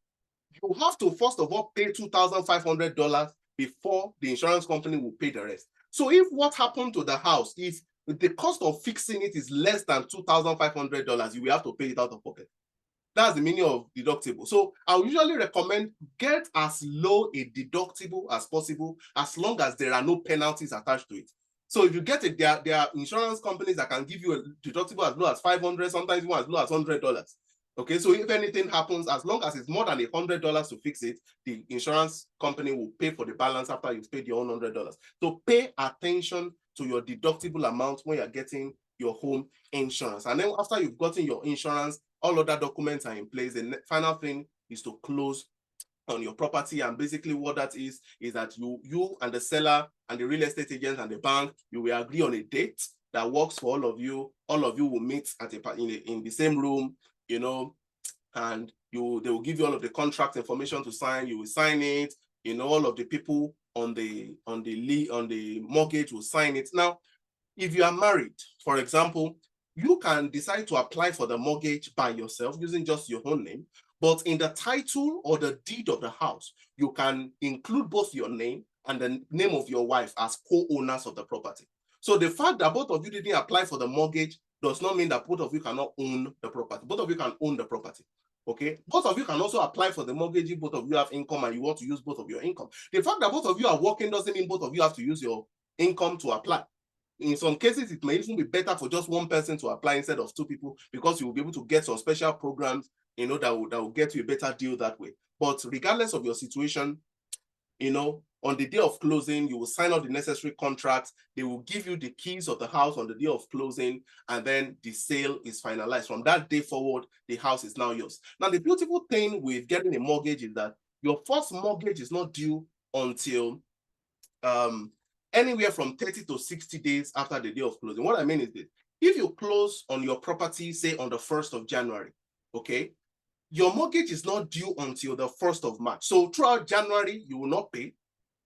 you have to first of all pay $2,500 before the insurance company will pay the rest. So if what happened to the house is the cost of fixing it is less than $2,500, you will have to pay it out of pocket. That's the meaning of deductible. So I would usually recommend get as low a deductible as possible, as long as there are no penalties attached to it. So if you get it, there are insurance companies that can give you a deductible as low as $500, sometimes even as low as $100. Okay, so if anything happens, as long as it's more than $100 to fix it, the insurance company will pay for the balance after you've paid your own $100. So pay attention to your deductible amount when you're getting your home insurance. And then after you've gotten your insurance, all other documents are in place. The final thing is to close on your property. And basically what that is that you and the seller and the real estate agent and the bank, you will agree on a date that works for all of you. All of you will meet at in the same room, and they will give you all of the contract information to sign. You will sign it. All of the people on the mortgage will sign it. Now, if you are married, for example, you can decide to apply for the mortgage by yourself using just your own name. But in the title or the deed of the house, you can include both your name and the name of your wife as co-owners of the property. So the fact that both of you didn't apply for the mortgage does not mean that both of you cannot own the property. Both of you can own the property. Okay, both of you can also apply for the mortgage if both of you have income and you want to use both of your income. The fact that both of you are working doesn't mean both of you have to use your income to apply. In some cases, it may even be better for just one person to apply instead of two people, because you will be able to get some special programs, that will get you a better deal that way. But regardless of your situation, on the day of closing, you will sign all the necessary contracts. They will give you the keys of the house on the day of closing, and then the sale is finalized. From that day forward, the house is now yours. Now, the beautiful thing with getting a mortgage is that your first mortgage is not due until anywhere from 30 to 60 days after the day of closing. What I mean is this: if you close on your property, say on the 1st of January, okay, your mortgage is not due until the 1st of March. So throughout January, you will not pay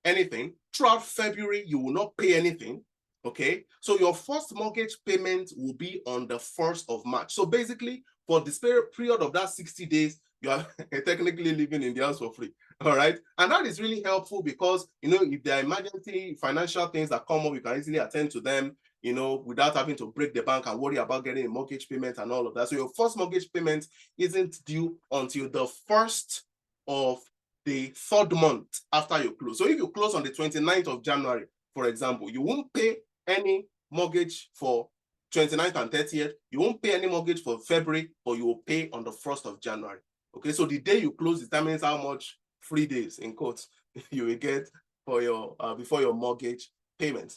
anything. Throughout February, you will not pay anything. Okay, so your first mortgage payment will be on the 1st of March. So basically, for this period of that 60 days, you are technically living in the house for free. All right, and that is really helpful because if there are emergency financial things that come up, you can easily attend to them, without having to break the bank and worry about getting a mortgage payment and all of that. So your first mortgage payment isn't due until the 1st of the 3rd month after you close. So if you close on the 29th of January, for example, you won't pay any mortgage for 29th and 30th. You won't pay any mortgage for February, but you will pay on the 1st of January. Okay, so the day you close determines how much free days, in quotes, you will get for your before your mortgage payment.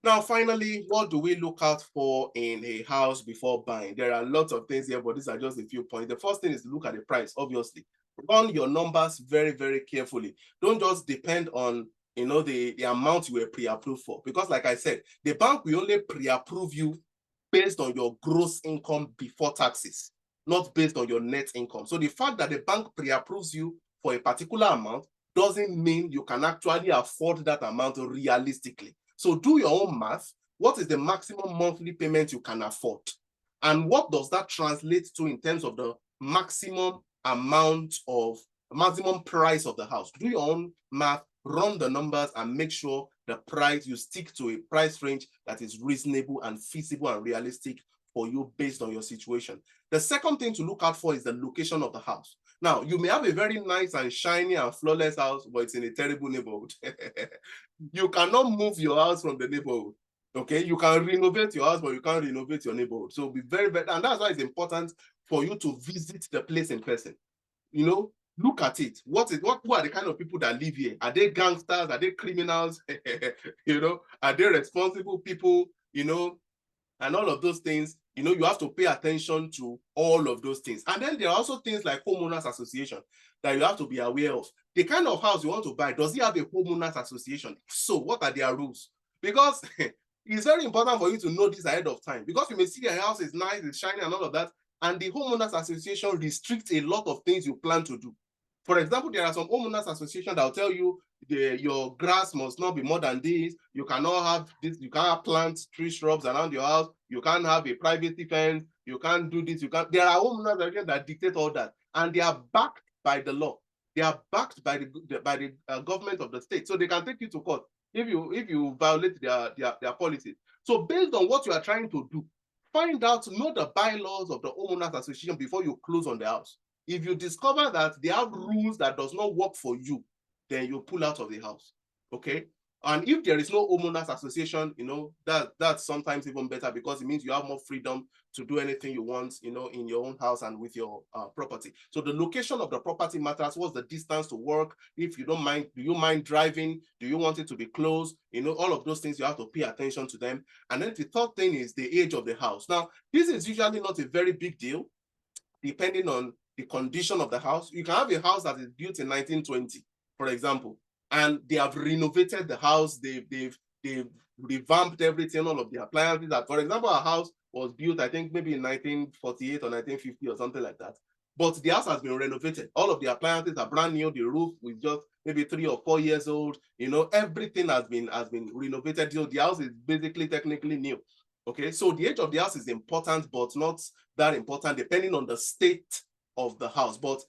Now, finally, what do we look out for in a house before buying? There are lots of things here, but these are just a few points. The first thing is to look at the price, obviously. Run your numbers very, very carefully. Don't just depend on the amount you were pre-approved for. Because like I said, the bank will only pre-approve you based on your gross income before taxes, not based on your net income. So the fact that the bank pre-approves you for a particular amount doesn't mean you can actually afford that amount realistically. So do your own math. What is the maximum monthly payment you can afford? And what does that translate to in terms of the maximum price of the house? Do your own math, run the numbers, and make sure the price, you stick to a price range that is reasonable and feasible and realistic for you based on your situation. The second thing to look out for is the location of the house. Now, you may have a very nice and shiny and flawless house, but it's in a terrible neighborhood. You cannot move your house from the neighborhood. Okay, you can renovate your house, but you can't renovate your neighborhood. So be very, very, and that's why it's important for you to visit the place in person. Look at it. Who are the kind of people that live here? Are they gangsters? Are they criminals? Are they responsible people? And all of those things. You have to pay attention to all of those things. And then there are also things like homeowners association that you have to be aware of. The kind of house you want to buy, does it have a homeowners association? So what are their rules? Because it's very important for you to know this ahead of time, because you may see a house is nice, it's shiny and all of that, and the homeowners association restricts a lot of things you plan to do. For example, there are some homeowners association that will tell you your grass must not be more than this. You cannot have this. You can't plant tree shrubs around your house. You can't have a private fence. You can't do this. There are homeowners associations that dictate all that, and they are backed by the law. They are backed by the government of the state, so they can take you to court if you violate their policies. So based on what you are trying to do, know the bylaws of the homeowners association before you close on the house. If you discover that they have rules that does not work for you, then you pull out of the house. Okay. And if there is no homeowners association, that's sometimes even better, because it means you have more freedom to do anything you want, in your own house and with your property. So the location of the property matters. What's the distance to work? If you don't mind, do you mind driving? Do you want it to be close? All of those things, you have to pay attention to them. And then the third thing is the age of the house. Now, this is usually not a very big deal, depending on the condition of the house. You can have a house that is built in 1920, for example, and they have renovated the house. They've revamped everything, all of the appliances. That, for example, our house was built, I think, maybe in 1948 or 1950 or something like that. But the house has been renovated. All of the appliances are brand new. The roof is just maybe 3 or 4 years old. Everything has been renovated. So the house is basically technically new. Okay, so the age of the house is important, but not that important, depending on the state of the house. But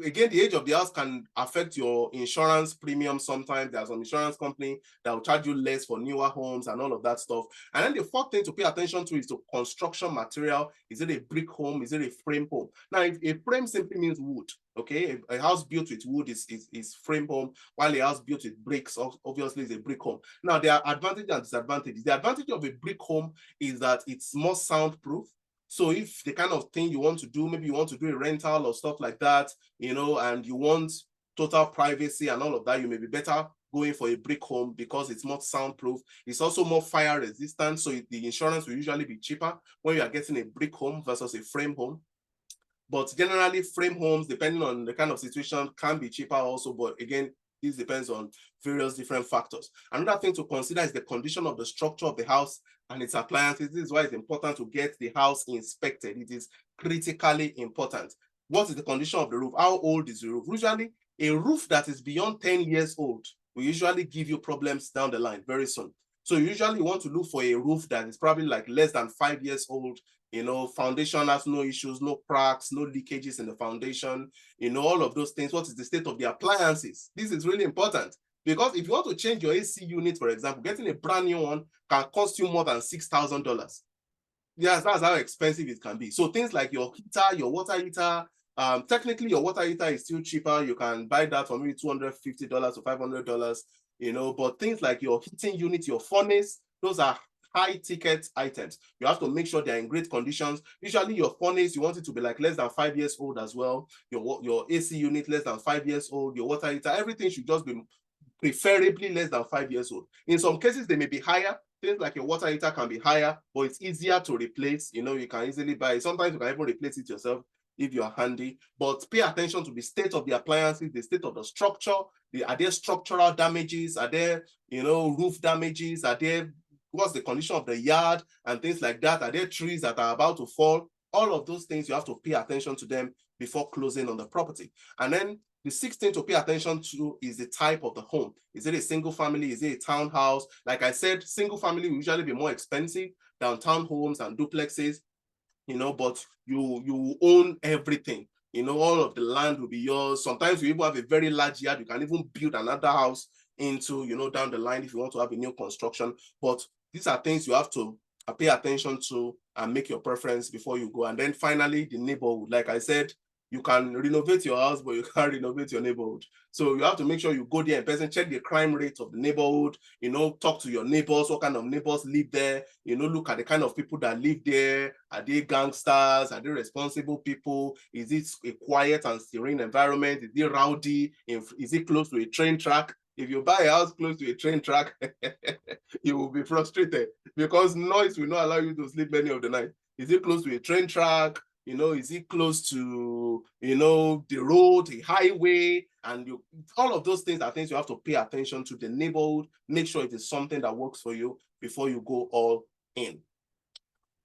again, the age of the house can affect your insurance premium. Sometimes there's some insurance company that will charge you less for newer homes and all of that stuff. And then the fourth thing to pay attention to is the construction material. Is it a brick home? Is it a frame home? Now, if a frame simply means wood, okay, a house built with wood is frame home, while a house built with bricks obviously is a brick home. Now, there are advantages and disadvantages. The advantage of a brick home is that it's more soundproof. So if the kind of thing you want to do, maybe you want to do a rental or stuff like that, you know, and you want total privacy and all of that, you may be better going for a brick home because it's more soundproof. It's also more fire resistant. So the insurance will usually be cheaper when you are getting a brick home versus a frame home. But generally, frame homes, depending on the kind of situation, can be cheaper also. But again, this depends on various different factors. Another thing to consider is the condition of the structure of the house and its appliances. This is why it's important to get the house inspected. It is critically important. What is the condition of the roof? How old is the roof? Usually, a roof that is beyond 10 years old will usually give you problems down the line very soon. So you usually want to look for a roof that is probably like less than 5 years old. You know, foundation has no issues, no cracks, no leakages in the foundation, you know, all of those things. What is the state of the appliances? This is really important because if you want to change your AC unit, for example, getting a brand new one can cost you more than $6,000. Yes, that's how expensive it can be. So things like your heater, your water heater, technically your water heater is still cheaper. You can buy that for maybe $250 to $500, you know, but things like your heating unit, your furnace, those are high ticket items. You have to make sure they're in great conditions. Usually your furnace, you want it to be like less than 5 years old as well. Your AC unit less than 5 years old, your water heater, everything should just be preferably less than 5 years old. In some cases, they may be higher. Things like your water heater can be higher, but it's easier to replace. You know, you can easily buy it. Sometimes you can even replace it yourself if you're handy. But pay attention to the state of the appliances, the state of the structure. Are there structural damages? Are there, you know, roof damages? Are there, what's the condition of the yard and things like that? Are there trees that are about to fall? All of those things, you have to pay attention to them before closing on the property. And then the sixth thing to pay attention to is the type of the home. Is it a single family? Is it a townhouse? Like I said, single family will usually be more expensive than townhomes and duplexes, you know, but you own everything. You know, all of the land will be yours. Sometimes you even have a very large yard. You can even build another house into, you know, down the line if you want to have a new construction. But these are things you have to pay attention to and make your preference before you go. And then finally, the neighborhood. Like I said, you can renovate your house, but you can't renovate your neighborhood. So you have to make sure you go there in person, check the crime rate of the neighborhood, you know, talk to your neighbors, what kind of neighbors live there, you know, look at the kind of people that live there. Are they gangsters? Are they responsible people? Is it a quiet and serene environment? Is it rowdy? Is it close to a train track? If you buy a house close to a train track, you will be frustrated because noise will not allow you to sleep many of the night. Is it close to a train track? You know, is it close to, you know, the road, the highway, and all of those things are things you have to pay attention to. The neighborhood, make sure it is something that works for you before you go all in.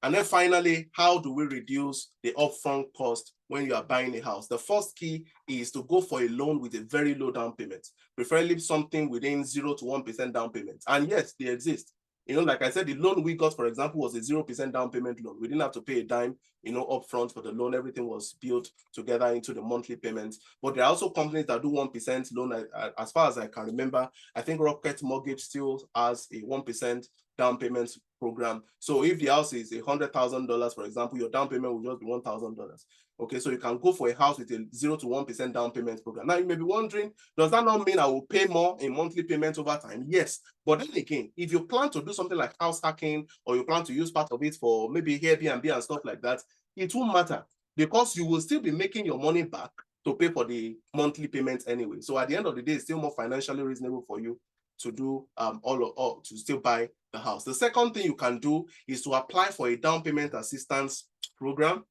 And then finally, how do we reduce the upfront cost when you are buying a house? The first key is to go for a loan with a very low down payment, preferably something within 0 to 1% down payment. And yes, they exist. You know, like I said, the loan we got, for example, was a 0% down payment loan. We didn't have to pay a dime, you know, upfront for the loan. Everything was built together into the monthly payments. But there are also companies that do 1% loan. As far as I can remember, I think Rocket Mortgage still has a 1% down payment program. So if the house is $100,000, for example, your down payment will just be $1,000. Okay, so you can go for a house with a 0 to 1% down payment program. Now you may be wondering, does that not mean I will pay more in monthly payments over time? Yes, but then again, if you plan to do something like house hacking, or you plan to use part of it for maybe Airbnb and stuff like that, it won't matter because you will still be making your money back to pay for the monthly payments anyway. So at the end of the day, it's still more financially reasonable for you to do all to still buy the house. The second thing you can do is to apply for a down payment assistance program.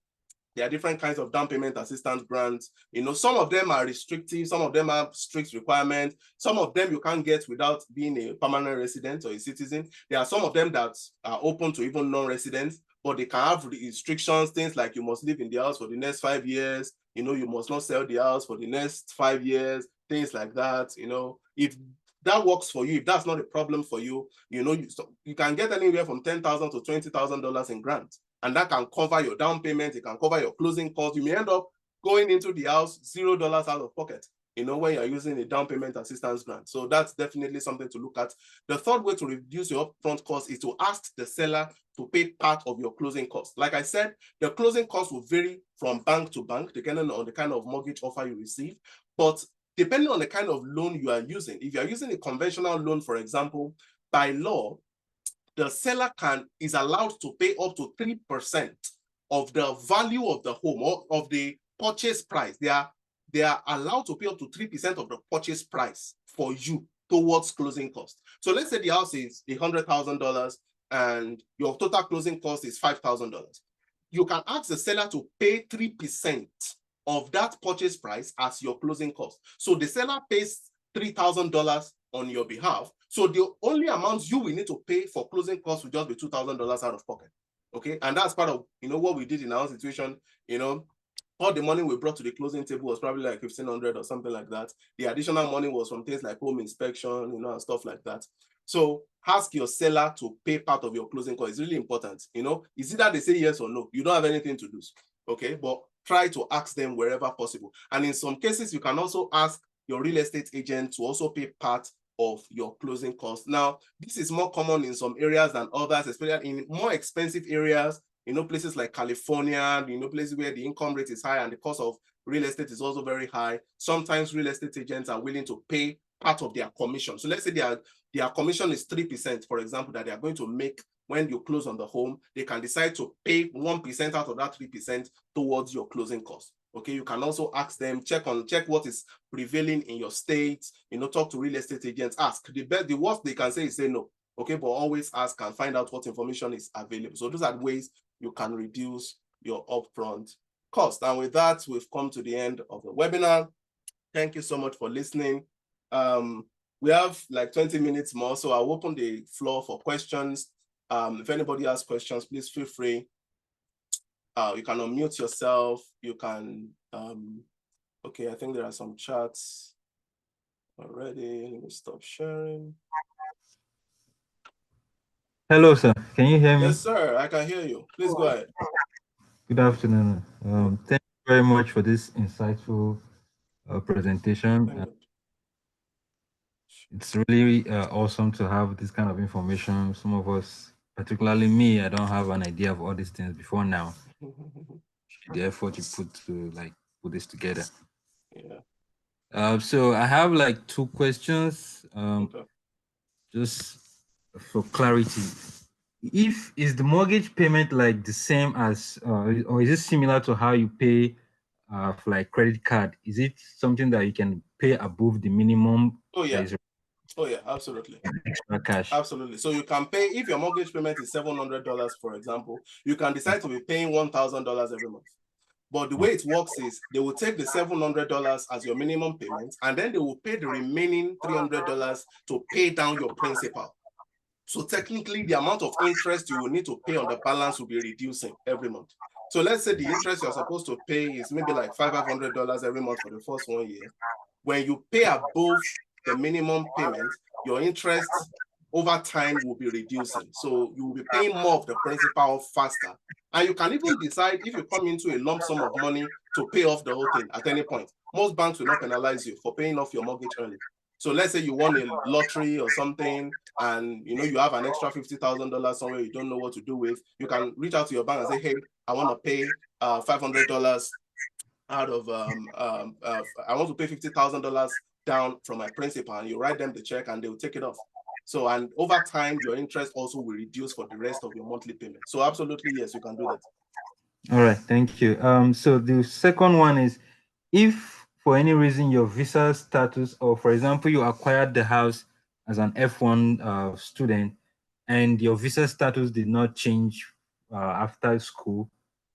There are different kinds of down payment assistance grants. You know, some of them are restrictive, some of them have strict requirements, some of them you can't get without being a permanent resident or a citizen. There are some of them that are open to even non-residents, but they can have restrictions, things like you must live in the house for the next 5 years, you know, you must not sell the house for the next 5 years, things like that. You know, if that works for you, if that's not a problem for you, you can get anywhere from $10,000 to $20,000 in grants, and that can cover your down payment. It can cover your closing costs. You may end up going into the house $0 out of pocket, when you're using a down payment assistance grant. So that's definitely something to look at. The third way to reduce your upfront cost is to ask the seller to pay part of your closing costs. Like I said, the closing costs will vary from bank to bank, depending on the kind of mortgage offer you receive. But depending on the kind of loan you are using, if you are using a conventional loan, for example, by law, the seller is allowed to pay up to 3% of the value of the home or of the purchase price. They are allowed to pay up to 3% of the purchase price for you towards closing costs. So let's say the house is $100,000 and your total closing cost is $5,000. You can ask the seller to pay 3% of that purchase price as your closing cost. So the seller pays $3,000 on your behalf. So the only amount you will need to pay for closing costs will just be $2,000 out of pocket. Okay, and that's part of what we did in our situation. All the money we brought to the closing table was probably like $1,500 or something like that. The additional money was from things like home inspection, and stuff like that. So ask your seller to pay part of your closing cost. It's really important. It's either they say yes or no. You don't have anything to lose. Okay, but try to ask them wherever possible. And in some cases, you can also ask your real estate agent to also pay part of your closing costs. Now, this is more common in some areas than others, especially in more expensive areas. Places like California, places where the income rate is high and the cost of real estate is also very high. Sometimes real estate agents are willing to pay part of their commission. So let's say their commission is 3%, for example, that they are going to make when you close on the home. They can decide to pay 1% out of that 3% towards your closing costs. Okay, you can also ask them, check what is prevailing in your state, talk to real estate agents, ask. The worst they can say is say no. Okay, but always ask and find out what information is available. So those are ways you can reduce your upfront cost. And with that, we've come to the end of the webinar. Thank you so much for listening. We have like 20 minutes more, so I'll open the floor for questions. If anybody has questions, please feel free. You can unmute yourself. You can, okay, I think there are some chats already. Let me stop sharing. Hello, sir. Can you hear me? Yes, sir. I can hear you. Please go ahead. Good afternoon. Thank you very much for this insightful presentation. It's really awesome to have this kind of information. Some of us, particularly me, I don't have an idea of all these things before now. The effort you put to put this together. Yeah. So I have like 2 questions. Okay. Just for clarity. Is the mortgage payment like the same as, or is it similar to how you pay for like credit card? Is it something that you can pay above the minimum? Oh yeah. Oh yeah, absolutely. Extra cash. Absolutely. So you can pay, if your mortgage payment is $700, for example, you can decide to be paying $1,000 every month. But the way it works is they will take the $700 as your minimum payment, and then they will pay the remaining $300 to pay down your principal. So technically, the amount of interest you will need to pay on the balance will be reducing every month. So let's say the interest you're supposed to pay is maybe like $500 every month for the first 1 year. When you pay above the minimum payment, your interest over time will be reducing. So you will be paying more of the principal faster. And you can even decide, if you come into a lump sum of money, to pay off the whole thing at any point. Most banks will not penalize you for paying off your mortgage early. So let's say you won a lottery or something, and you have an extra $50,000 somewhere you don't know what to do with. You can reach out to your bank and say, hey, I want to pay $500 out of I want to pay $50,000 down from my principal, and you write them the check and they will take it off. So, and over time, your interest also will reduce for the rest of your monthly payment. So absolutely, yes, you can do that. All right, thank you. So the second one is, if for any reason your visa status, or for example, you acquired the house as an F1 student and your visa status did not change after school,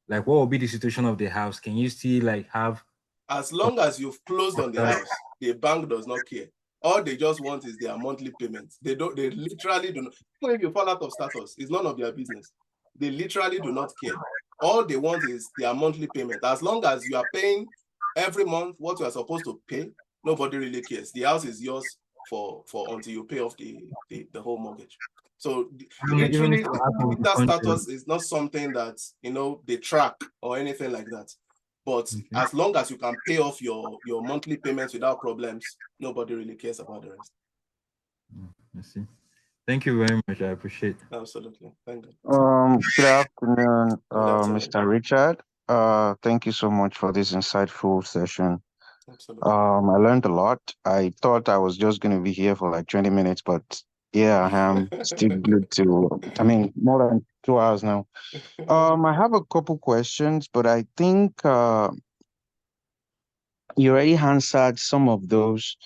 like what will be the situation of the house? Can you still like have? As long as you've closed on the house, the bank does not care. All they just want is their monthly payments. They literally do not. Even if you fall out of status, it's none of their business. They literally do not care. All they want is their monthly payment. As long as you are paying every month what you are supposed to pay, nobody really cares. The house is yours for until you pay off the whole mortgage. So Even if literally, you ask me that on status is not something that they track or anything like that. But Okay. as long as you can pay off your monthly payments without problems, nobody really cares about the rest. I see. Thank you very much. I appreciate. Absolutely. Thank you. Good afternoon, Good afternoon. Mr. Richard. Thank you so much for this insightful session. Absolutely. I learned a lot. I thought I was just going to be here for like 20 minutes, but yeah, I am still good more than 2 hours now. I have a couple questions, but I think you already answered some of those.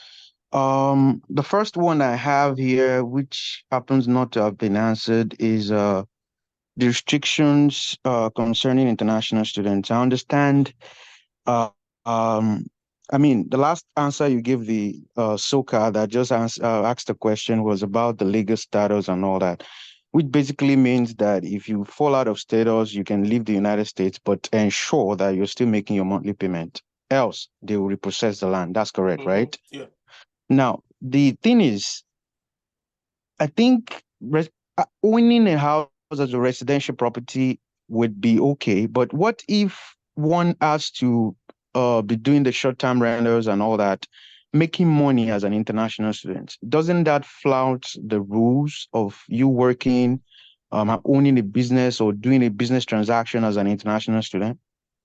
The first one I have here, which happens not to have been answered, is the restrictions concerning international students. I understand. Uh, um, the last answer you gave the SOCA that just asked the question was about the legal status and all that, which basically means that if you fall out of status, you can leave the United States, but ensure that you're still making your monthly payment. Else, they will repossess the land. That's correct, right? Yeah. Now, the thing is, I think owning a house as a residential property would be okay, but what if one has to be doing the short-term rentals and all that, making money as an international student? Doesn't that flout the rules of you working, owning a business or doing a business transaction as an international student?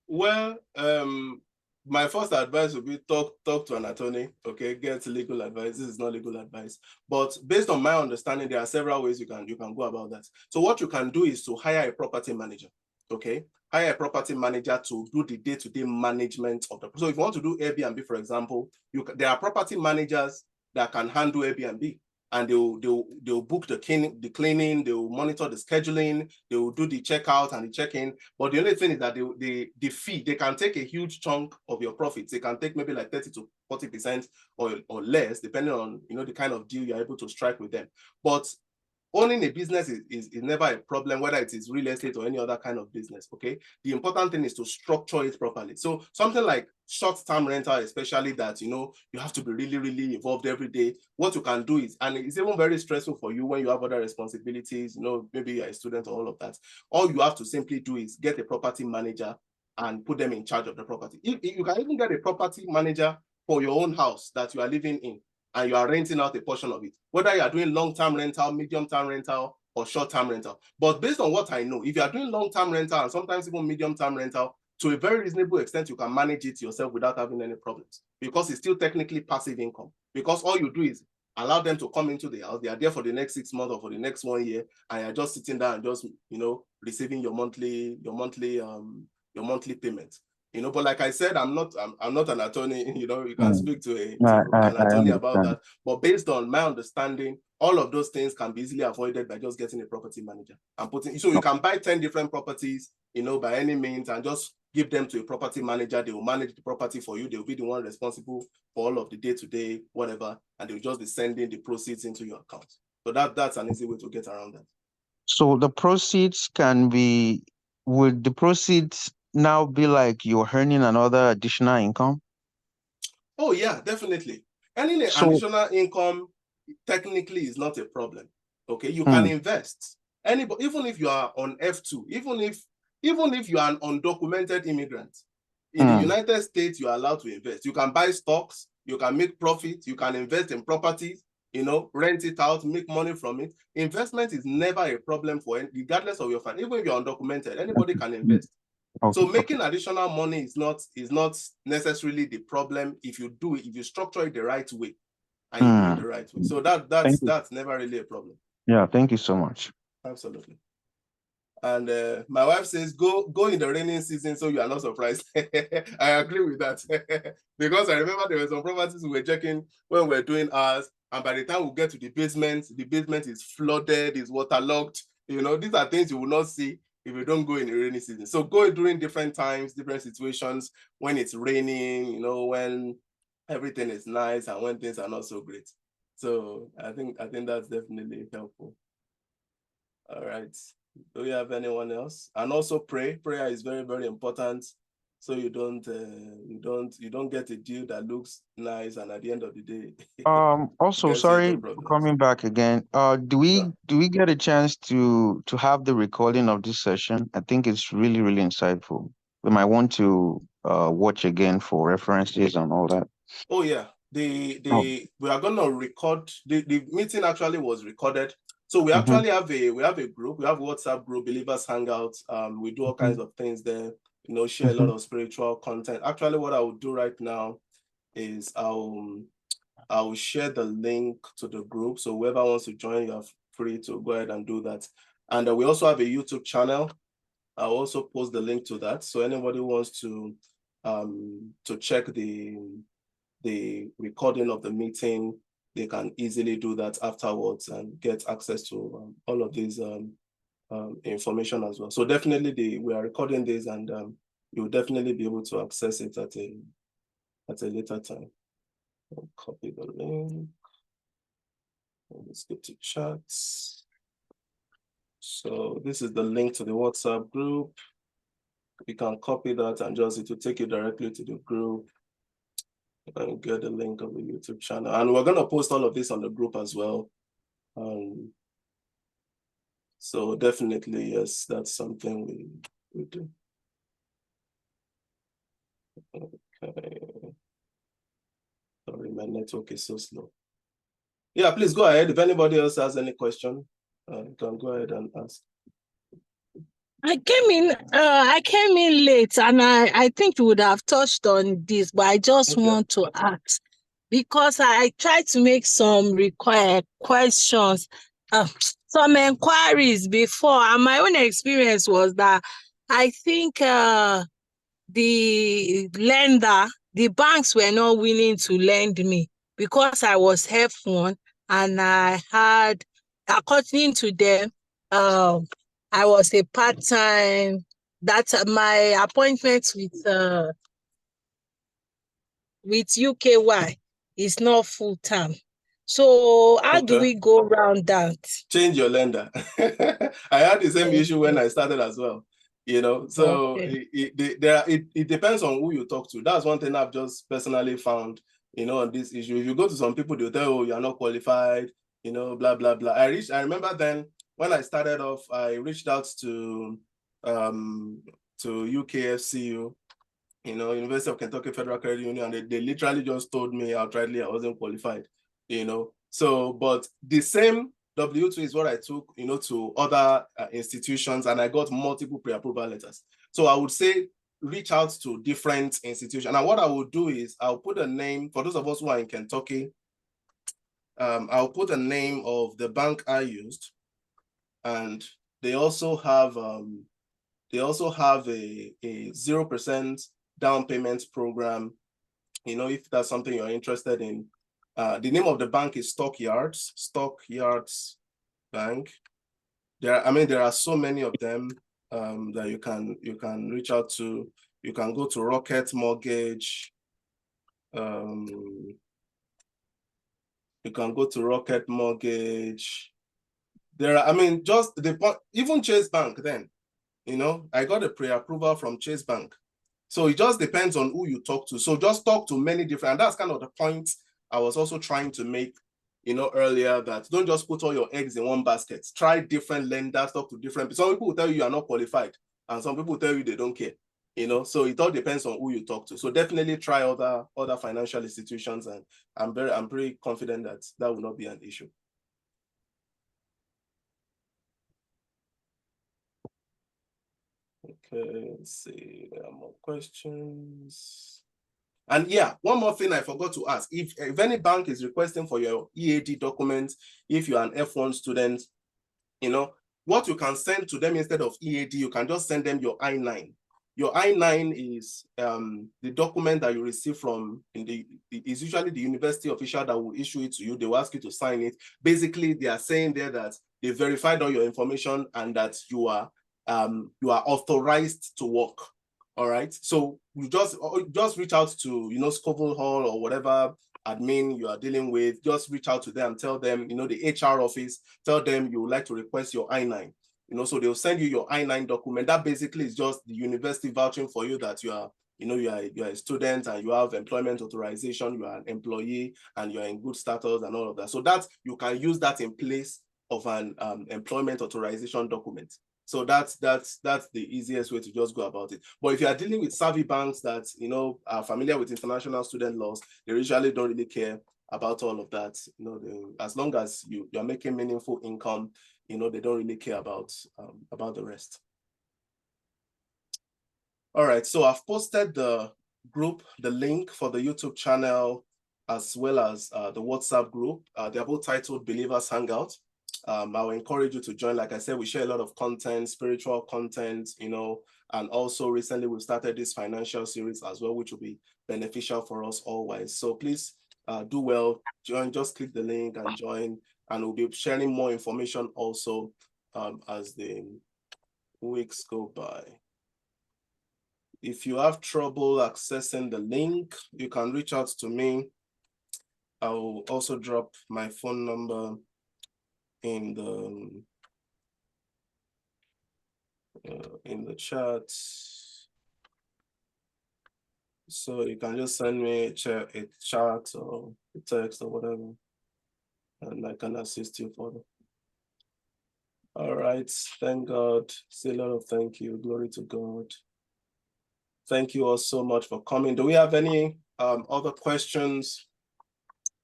Well, my first advice would be talk to an attorney, okay? Get legal advice. This is not legal advice. But based on my understanding, there are several ways you can go about that. So what you can do is to hire a property manager, okay? Hire a property manager to do the day-to-day management of the. So if you want to do Airbnb, for example, there are property managers that can handle Airbnb. And they'll book the cleaning, they'll monitor the scheduling, they'll do the checkout and the check-in. But the only thing is that the fee, they can take a huge chunk of your profits. They can take maybe like 30 to 40% or less, depending on the kind of deal you're able to strike with them. But owning a business is never a problem, whether it is real estate or any other kind of business, okay? The important thing is to structure it properly. So something like short-term rental, especially that, you have to be really, really involved every day. What you can do is, and it's even very stressful for you when you have other responsibilities, maybe you're a student or all of that. All you have to simply do is get a property manager and put them in charge of the property. You can even get a property manager for your own house that you are living in, and you are renting out a portion of it, whether you are doing long-term rental, medium-term rental, or short-term rental. But based on what I know, if you are doing long-term rental and sometimes even medium-term rental, to a very reasonable extent, you can manage it yourself without having any problems, because it's still technically passive income. Because all you do is allow them to come into the house. They are there for the next 6 months or for the next 1 year, and you're just sitting there and just receiving your monthly payment. But like I said, I'm not an attorney. You can speak to an attorney about that. But based on my understanding, all of those things can be easily avoided by just getting a property manager and putting. So you can buy 10 different properties, by any means, and just give them to a property manager. They will manage the property for you. They will be the one responsible for all of the day-to-day, whatever, and they will just be sending the proceeds into your account. So that's an easy way to get around that. So the proceeds would the proceeds now be like you're earning another additional income? Oh yeah, definitely. Any additional income technically is not a problem. Okay, you can invest. Anybody, even if you are on F2, even if you are an undocumented immigrant in the United States, you are allowed to invest. You can buy stocks, you can make profit, you can invest in properties, rent it out, make money from it. Investment is never a problem regardless of your family. Even if you're undocumented, anybody can invest. So making additional money is not necessarily the problem if you structure it the right way and you do it the right way. So that's never really a problem. Yeah, thank you so much. Absolutely. And my wife says, go in the raining season so you are not surprised. I agree with that. Because I remember there were some properties we were checking when we were doing ours, and by the time we get to the basement is flooded, is waterlogged. These are things you will not see if you don't go in the rainy season. So go during different times, different situations, when it's raining, when everything is nice and when things are not so great. So I think that's definitely helpful. All right. Do you have anyone else? And also pray. Prayer is very, very important. So you don't get a deal that looks nice, and at the end of the day, Also, gets you into sorry, problems. coming back again. Do we get a chance to have the recording of this session? I think it's really, really insightful. We might want to watch again for references and all that. Oh yeah, we are gonna record the meeting. Actually was recorded, so we actually have a group. We have a WhatsApp group, Believers Hangout. We do all kinds of things there. You know, share a lot of spiritual content. Actually, what I will do right now is I'll share the link to the group. So whoever wants to join, you are free to go ahead and do that. And we also have a YouTube channel. I'll also post the link to that. So anybody who wants to check the recording of the meeting, they can easily do that afterwards and get access to all of these information as well. So definitely we are recording this, and you'll definitely be able to access it at a later time. I'll copy the link. Let's go to chats. So this is the link to the WhatsApp group. You can copy that and it will take you directly to the group and get the link of the YouTube channel. And we're going to post all of this on the group as well. So definitely, yes, that's something we do. Okay. Sorry, my network is so slow. Yeah, please go ahead. If anybody else has any question, you can go ahead and ask. I came in late, and I think you would have touched on this, but I just want to ask, because I tried to make some required questions, some inquiries before, and my own experience was that I think the banks were not willing to lend me because I was F1, and I had, according to them, I was a part-time, that my appointment with UKY is not full-time. So how do we go around that? Change your lender. I had the same issue when I started as well. You know, so it depends on who you talk to. That's one thing I've just personally found, you know, on this issue. If you go to some people, they'll tell you, oh, you're not qualified, you know, blah, blah, blah. I remember then when I started off, I reached out to UKFCU, you know, University of Kentucky Federal Credit Union, and they literally just told me outrightly I wasn't qualified, you know. So, but the same W2 is what I took, you know, to other institutions, and I got multiple pre-approval letters. So I would say reach out to different institutions. And what I would do is I'll put a name, for those of us who are in Kentucky, I'll put a name of the bank I used, and they also have a 0% down payment program, you know, if that's something you're interested in. The name of the bank is Stockyards Bank. There are so many of them that you can reach out to. You can go to Rocket Mortgage. You can go to Rocket Mortgage. There are, just even Chase Bank then, you know, I got a pre-approval from Chase Bank. So it just depends on who you talk to. So just talk to many different, and that's kind of the point I was also trying to make, you know, earlier, that don't just put all your eggs in one basket. Try different lenders, talk to different people. Some people will tell you are not qualified, and some people tell you they don't care, you know. So it all depends on who you talk to. So definitely try other financial institutions, and I'm pretty confident that that will not be an issue. Okay, let's see. There are more questions. And yeah, one more thing I forgot to ask. If any bank is requesting for your EAD documents, if you're an F1 student, you know, what you can send to them instead of EAD, you can just send them your I-9. Your I-9 is the document that you receive from, is usually the university official that will issue it to you. They will ask you to sign it. Basically, they are saying there that they verified all your information and that you are authorized to work. All right. So you just reach out to, you know, Scoville Hall or whatever admin you are dealing with. Just reach out to them, tell them, you know, the HR office, tell them you would like to request your I-9. You know, so they'll send you your I-9 document. That basically is just the university vouching for you that you you know, you are a student and you have employment authorization, you are an employee and you're in good status and all of that. So that you can use that in place of an employment authorization document. So that's the easiest way to just go about it. But if you are dealing with savvy banks that, you know, are familiar with international student laws, they usually don't really care about all of that. You know, as long as you are making meaningful income, you know, they don't really care about the rest. All right, so I've posted the group, the link for the YouTube channel, as well as the WhatsApp group. They're both titled Believers Hangout. I will encourage you to join. Like I said, we share a lot of content, spiritual content, you know, and also recently we've started this financial series as well, which will be beneficial for us always. So please do well, join, just click the link and join, and we'll be sharing more information also as the weeks go by. If you have trouble accessing the link, you can reach out to me. I will also drop my phone number in the chat. So you can just send me a chat or a text or whatever, and I can assist you further. All right, thank God. Say a lot of thank you. Glory to God. Thank you all so much for coming. Do we have any other questions?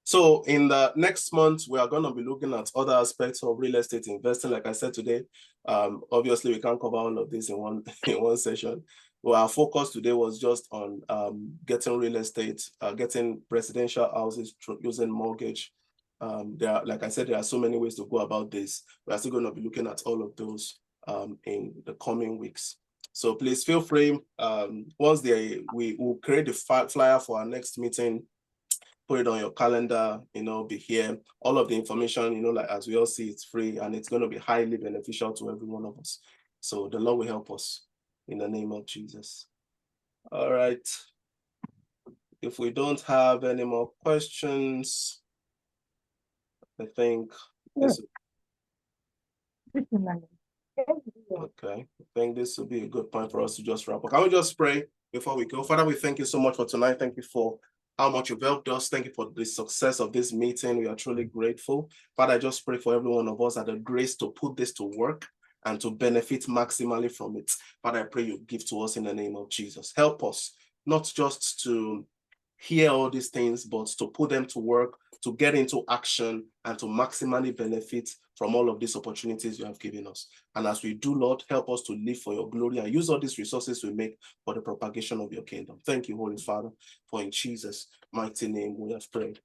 So in the next month, we are going to be looking at other aspects of real estate investing. Like I said today, obviously we can't cover all of this in one session. Well, our focus today was just on getting real estate, getting residential houses using mortgage. Like I said, there are so many ways to go about this. We are still going to be looking at all of those in the coming weeks. So please feel free. Once we will create the flyer for our next meeting, put it on your calendar, you know, be here. All of the information, you know, like as we all see, it's free and it's going to be highly beneficial to every one of us. So the Lord will help us in the name of Jesus. All right. If we don't have any more questions, I think this. Okay, I think this will be a good point for us to just wrap up. Can we just pray before we go? Father, we thank you so much for tonight. Thank you for how much you've helped us. Thank you for the success of this meeting. We are truly grateful. Father, I just pray for every one of us that the grace to put this to work and to benefit maximally from it. Father, I pray you give to us in the name of Jesus. Help us not just to hear all these things, but to put them to work, to get into action, and to maximally benefit from all of these opportunities you have given us. And as we do, Lord, help us to live for your glory and use all these resources we make for the propagation of your kingdom. Thank you, Holy Father, for in Jesus' mighty name we have prayed.